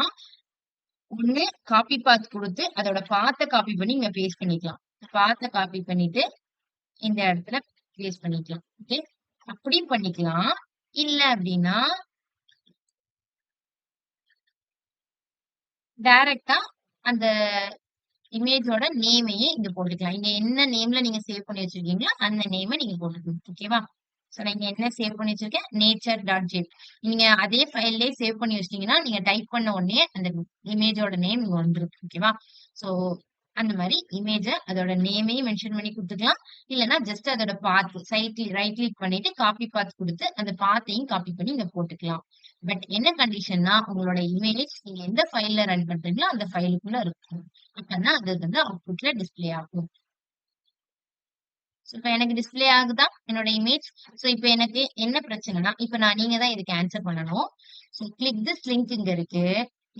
ஒண்ணு காப்பி பாத் குடுத்து அதோட பாத்த காப்பி பண்ணி இங்க பேஸ்ட் பண்ணிக்கலாம். பாத்த காப்பி பண்ணிட்டு இந்த இடத்துல பேஸ்ட் பண்ணிக்கலாம். ஓகே. அப்படியும் பண்ணிக்கலாம். இல்ல அப்படின்னா டைரக்ட்டா அந்த இமேஜோட நேமையே இங்க போட்டுக்கலாம். இங்க என்ன நேம்ல நீங்க சேவ் பண்ணி வச்சிருக்கீங்களோ அந்த நேம நீங்க போட்டுக்கணும். ஓகேவா? சோ நான் இங்க என்ன சேவ் பண்ணி வச்சிருக்கேன்? nature.jpg. நீங்க அதே ஃபைல்லயே சேவ் பண்ணி வச்சிட்டீங்கன்னா, நீங்க டைப் பண்ண உடனே அந்த இமேஜோட நேம் இங்க வந்துரும். ஓகேவா? சோ அந்த மாரி இமேஜ அதோட நேமையும் மென்ஷன் பண்ணி குடுத்துக்கலாம். இல்லன்னா ஜஸ்ட் அதோட பாத் ரைட் கிளிக் பண்ணிட்டு காப்பி பாத் குடுத்து அந்த பாத்தையும் காப்பி பண்ணி இங்க போட்டுக்கலாம். பட் என்ன கண்டிஷன்னா, உங்களோட இமேஜ் நீங்க எந்த ஃபைல்ல ரன் பண்றீங்களோ அந்த ஃபைலுக்குள்ள இருக்கும். அப்பதான் அது வந்து அவுட்புட்ல டிஸ்ப்ளே ஆகும். சோ இப்ப எனக்கு டிஸ்ப்ளே ஆகுதா என்னோட இமேஜ்? சோ இப்ப எனக்கு என்ன பிரச்சனைனா, இப்ப நீங்க தான் இதுக்கு ஆன்சர் பண்ணணும். சோ கிளிக் திஸ் லிங்க் இங்க இருக்கு.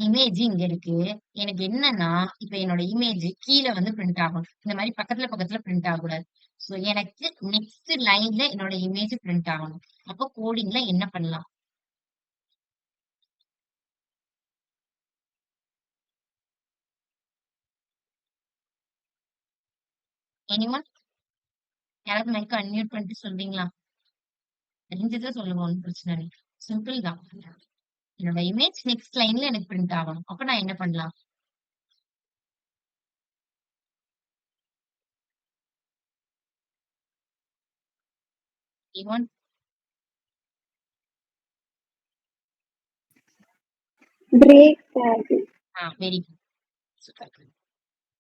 இமேஜ் இங்க இருக்கு. எனக்கு என்னன்னா, இப்ப என்னோட இமேஜ் கீழ வந்து பிரிண்ட் ஆகணும். இந்த மாரி பக்கத்துல பக்கத்துல பிரிண்ட் ஆகக்கூடாது. சோ எனக்கு நெக்ஸ்ட் லைன்ல என்னோட இமேஜ் பிரிண்ட் ஆகணும். அப்போ கோடிங்ல என்ன பண்ணலாம்? எனிஒன்? யாராவது மைக்க அன்மியூட் பண்ணிட்டு சொல்றீங்களா? தெரிஞ்சத சொல்லுங்க. ஒண்ணும் பிரச்சனை இல்ல. சிம்பிள் தான். என்னோட இமேஜ் நெக்ஸ்ட் லைன்ல எனக்கு பிரிண்ட் ஆகணும். அப்ப நான் என்ன பண்ணலாம்? Anyone? Break tag. Very good. Super.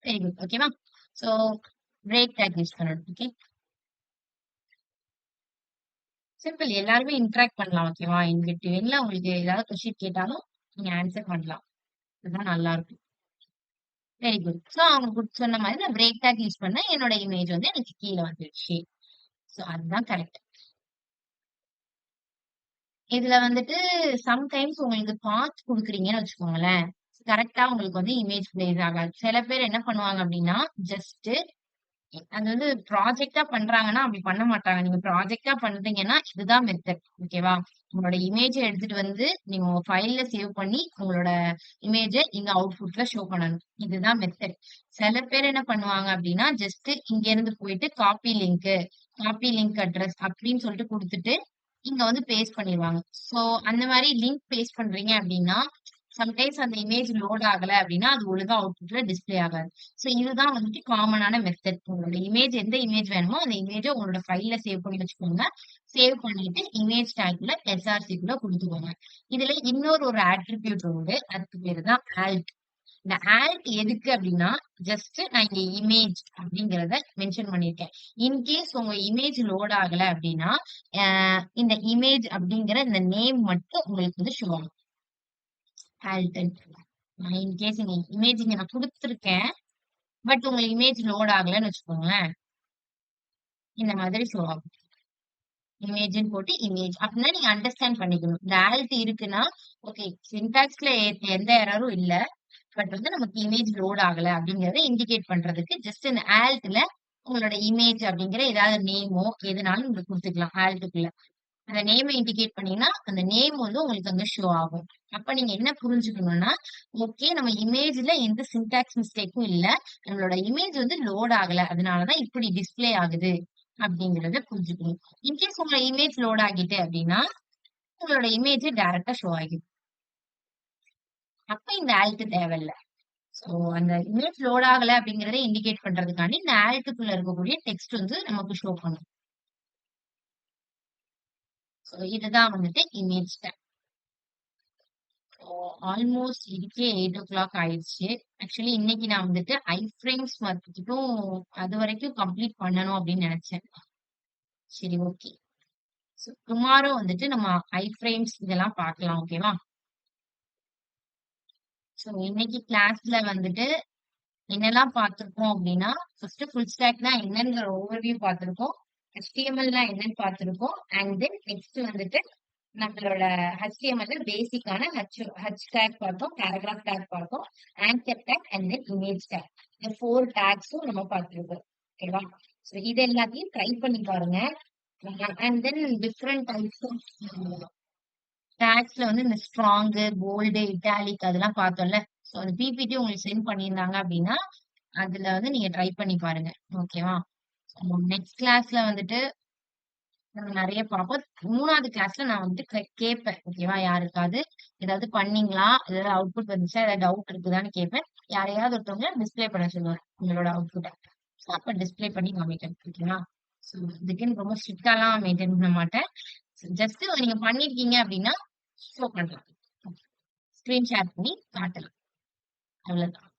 Very good. ஓகேவா? சோ பிரேக் டேக் யூஸ் பண்ணணும். ஓகே. சிம்பிள். எல்லாருமே இன்டராக்ட் பண்ணலாம். ஓகேவா? இன் பிட்வீன்ல உங்களுக்கு ஏதாவது கொஸ்டின் கேட்டாலும் நீங்க ஆன்சர் பண்ணலாம். இதுதான் நல்லா இருக்கும். Very good. சோ அவங்க சொன்ன மாதிரி நான் பிரேக் டேக் யூஸ் பண்ணேன். என்னோட இமேஜ் வந்து எனக்கு கீழ வந்துருச்சு. சோ அதுதான் கரெக்ட். இதுல வந்துட்டு சம்டைம்ஸ் உங்களுக்கு பாத் குடுக்குறீங்கன்னு வச்சுக்கோங்களேன். கரெக்ட்டா உங்களுக்கு வந்து இமேஜ் பிளேஸ் ஆகாது. சில பேர் என்ன பண்ணுவாங்க அப்டின்னா, ஜஸ்ட் அது வந்து ப்ராஜெக்ட்டா பண்றாங்கன்னா, அப்படி பண்ண மாட்டாங்க. நீங்க ப்ராஜெக்ட்டா பண்றீங்கன்னா, இதுதான் மெத்தட். ஓகேவா? உங்களோட இமேஜ எடுத்துட்டு வந்து, நீங்க உங்க ஃபைல்ல சேவ் பண்ணி, உங்களோட இமேஜ இங்க அவுட்புட்ல ஷோ பண்ணணும். இதுதான் மெத்தட். சில பேர் என்ன பண்ணுவாங்க அப்படின்னா, ஜஸ்ட் இங்க இருந்து போயிட்டு காப்பி லிங்க் அட்ரஸ் அப்படின்னு சொல்லிட்டு குடுத்துட்டு, இங்க வந்து பேஸ்ட் பண்ணிருவாங்க. சோ, அந்த மாரி லிங்க் பேஸ்ட் பண்றீங்க அப்படின்னா, சம்டைம்ஸ் அந்த இமேஜ் லோட் ஆகல அப்படின்னா, அது ஒழுங்கா அவுட்புட்ல டிஸ்ப்ளே ஆகாது. சோ இதுதான் வந்துட்டு காமனான மெத்தட். உங்களோட இமேஜ் எந்த இமேஜ் வேணுமோ, அந்த இமேஜ உங்களோட ஃபைல்ல சேவ் பண்ணி வச்சுக்கோங்க. சேவ் பண்ணிட்டு இமேஜ் டேக்ல எஸ்ஆர்சிக்குள்ள குடுத்துக்கோங்க. இதுல இன்னொரு ஒரு அட்ரிபியூட் உண்டு. அதுக்கு பேரு தான் ஆல்ட். இந்த ஆல்ட் எதுக்கு அப்படின்னா, ஜஸ்ட் நான் இங்க இமேஜ் அப்படிங்கிறத மென்ஷன் பண்ணியிருக்கேன். இன்கேஸ் உங்க இமேஜ் லோட் ஆகல அப்படின்னா, இந்த இமேஜ் அப்படிங்கிற இந்த நேம் மட்டும் உங்களுக்கு வந்து ஷோ ஆகும். ஆல்ட். இன்கேஸ் இங்க இமேஜ் இங்க நான் குடுத்துருக்கேன். பட் உங்க இமேஜ் லோட் ஆகலன்னு வச்சுக்கோங்களேன். இந்த மாதிரி ஷோ ஆகும். இமேஜ்ன்னு போட்டு இமேஜ் அப்படின்னா நீங்க அண்டர்ஸ்டாண்ட் பண்ணிக்கணும். இந்த ஆல்ட் இருக்குன்னா, ஓகே சின்டாக்ஸ்ல எந்த எரரும் இல்ல. பட் வந்து நமக்கு இமேஜ் லோட் ஆகல அப்படிங்கறத இண்டிகேட் பண்றதுக்கு ஜஸ்ட் இந்த ஆல்ட்ல உங்களோட இமேஜ் அப்படிங்கிற ஏதாவது நேமோ எதுனாலும் நீங்க குடுத்துக்கலாம் ஆல்ட்டுக்குள்ள. அந்த நேம இண்டிகேட் பண்ணீங்கன்னா, அந்த நேம் வந்து உங்களுக்கு அங்க ஷோ ஆகும். அப்ப நீங்க என்ன புரிஞ்சுக்கணும்னா, ஓகே நம்ம இமேஜ்ல எந்த சின்டாக்ஸ் மிஸ்டேக்கும் இல்ல. நம்மளோட இமேஜ் வந்து லோட் ஆகல. அதனாலதான் இப்படி டிஸ்ப்ளே ஆகுது அப்படிங்கிறத புரிஞ்சுக்கணும். இன்கேஸ் உங்க இமேஜ் லோட் ஆகிட்டு அப்படின்னா, உங்களோட இமேஜ் டைரக்டா ஷோ ஆகிடும். அப்ப இந்த ஆல்ட் தேவையில்ல. சோ அந்த இமேஜ் லோட் ஆகல அப்படிங்கறத இண்டிகேட் பண்றதுக்காண்டி இந்த ஆல்ட்டுக்குள்ள இருக்கக்கூடிய டெக்ஸ்ட் வந்து நமக்கு ஷோ பண்ணும். சோ இதுதான் வந்துட்டு இமேஜ் டேக். ஆல்மோஸ்ட் இதுக்கே 8:00 ஆயிடுச்சு. ஆக்சுவலி இன்னைக்கு நான் வந்துட்டு ஐஃப்ரேம்ஸ் மட்டும் அது வரைக்கும் கம்ப்ளீட் பண்ணணும் அப்படின்னு நினைச்சேன். சரி, ஓகே. ஸோ டுமாரோ வந்துட்டு நம்ம ஐஃப்ரேம்ஸ் இதெல்லாம் பார்க்கலாம். ஓகேவா? ஸோ இன்னைக்கு கிளாஸ்ல வந்துட்டு என்னெல்லாம் பார்த்திருக்கோம் அப்படின்னா, ஃபர்ஸ்ட் ஃபுல் ஸ்டாக்னா என்னங்கிற ஓவர்வியூ பார்த்திருக்கோம். HTMLனா என்னன்னு பார்த்திருக்கோம். அண்ட் தென் நெக்ஸ்ட் வந்துட்டு நம்மளோட HTML பேசிக்கான ஹச் டேக் பார்த்தோம், பேராகிராஃப் டேக் பார்த்தோம், anchor tag and then image tag. இந்த 4 டேக்ஸும் நம்ம பார்த்திருக்கோம். ஓகேவா? ஸோ இது எல்லாத்தையும் ட்ரை பண்ணி பாருங்க. And then different types of டேக்ஸ்ல வந்து இந்த ஸ்ட்ராங்கு, போல்டு, இட்டாலிக் அதெல்லாம் பார்த்தோம்ல. ஸோ அந்த பிபிடி உங்களுக்கு சென்ட் பண்ணியிருந்தாங்க அப்படின்னா, அதுல வந்து நீங்க ட்ரை பண்ணி பாருங்க. ஓகேவா? நெக்ஸ்ட் கிளாஸ்ல வந்துட்டு நம்ம நெறைய பார்ப்போம். 3வது கிளாஸ்ல நான் வந்துட்டு கேட்பேன். ஓகேவா? யாருக்காவது ஏதாவது பண்ணீங்களா? ஏதாவது அவுட்புட் வந்துச்சா? ஏதாவது டவுட் இருக்குதான்னு கேட்பேன். யாரையாவது ஒருத்தவங்க டிஸ்ப்ளே பண்ண சொல்லுவேன். உங்களோட அவுட்புட்ட. ஸோ அப்ப டிஸ்ப்ளே பண்ணி காமிப்பேன். ஓகேவா? ஸோ இதுக்குன்னு ரொம்ப ஸ்ட்ரிக்ட்டாலாம் மெயின்டெயின் பண்ண மாட்டேன். ஜஸ்ட் நீங்க பண்ணியிருக்கீங்க அப்படின்னா, ஷோ பண்ணலாம். ஸ்கிரீன் ஷேர் பண்ணி காட்டலாம். அவ்வளவுதான்.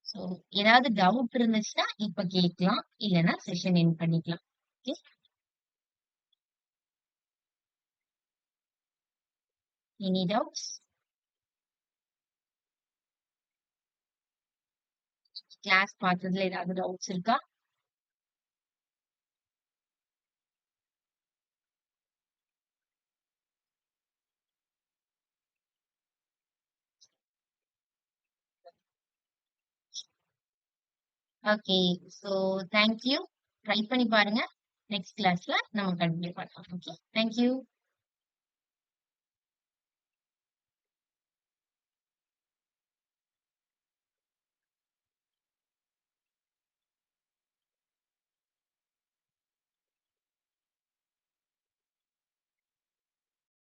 ஸோ ஏதாவது டவுட் இருந்துச்சுன்னா இப்ப கேட்கலாம். இல்லன்னா செஷன் எண்ட் பண்ணிக்கலாம். ஓகே. Any doubts? கிளாஸ் பார்த்ததுல ஏதாவது டவுட்ஸ் இருக்கா? Okay. So thank you. Try பண்ணி பாருங்க. நெக்ஸ்ட் கிளாஸ்ல நம்ம கண்டினியூ பண்ணலாம். ஓகே. Thank you.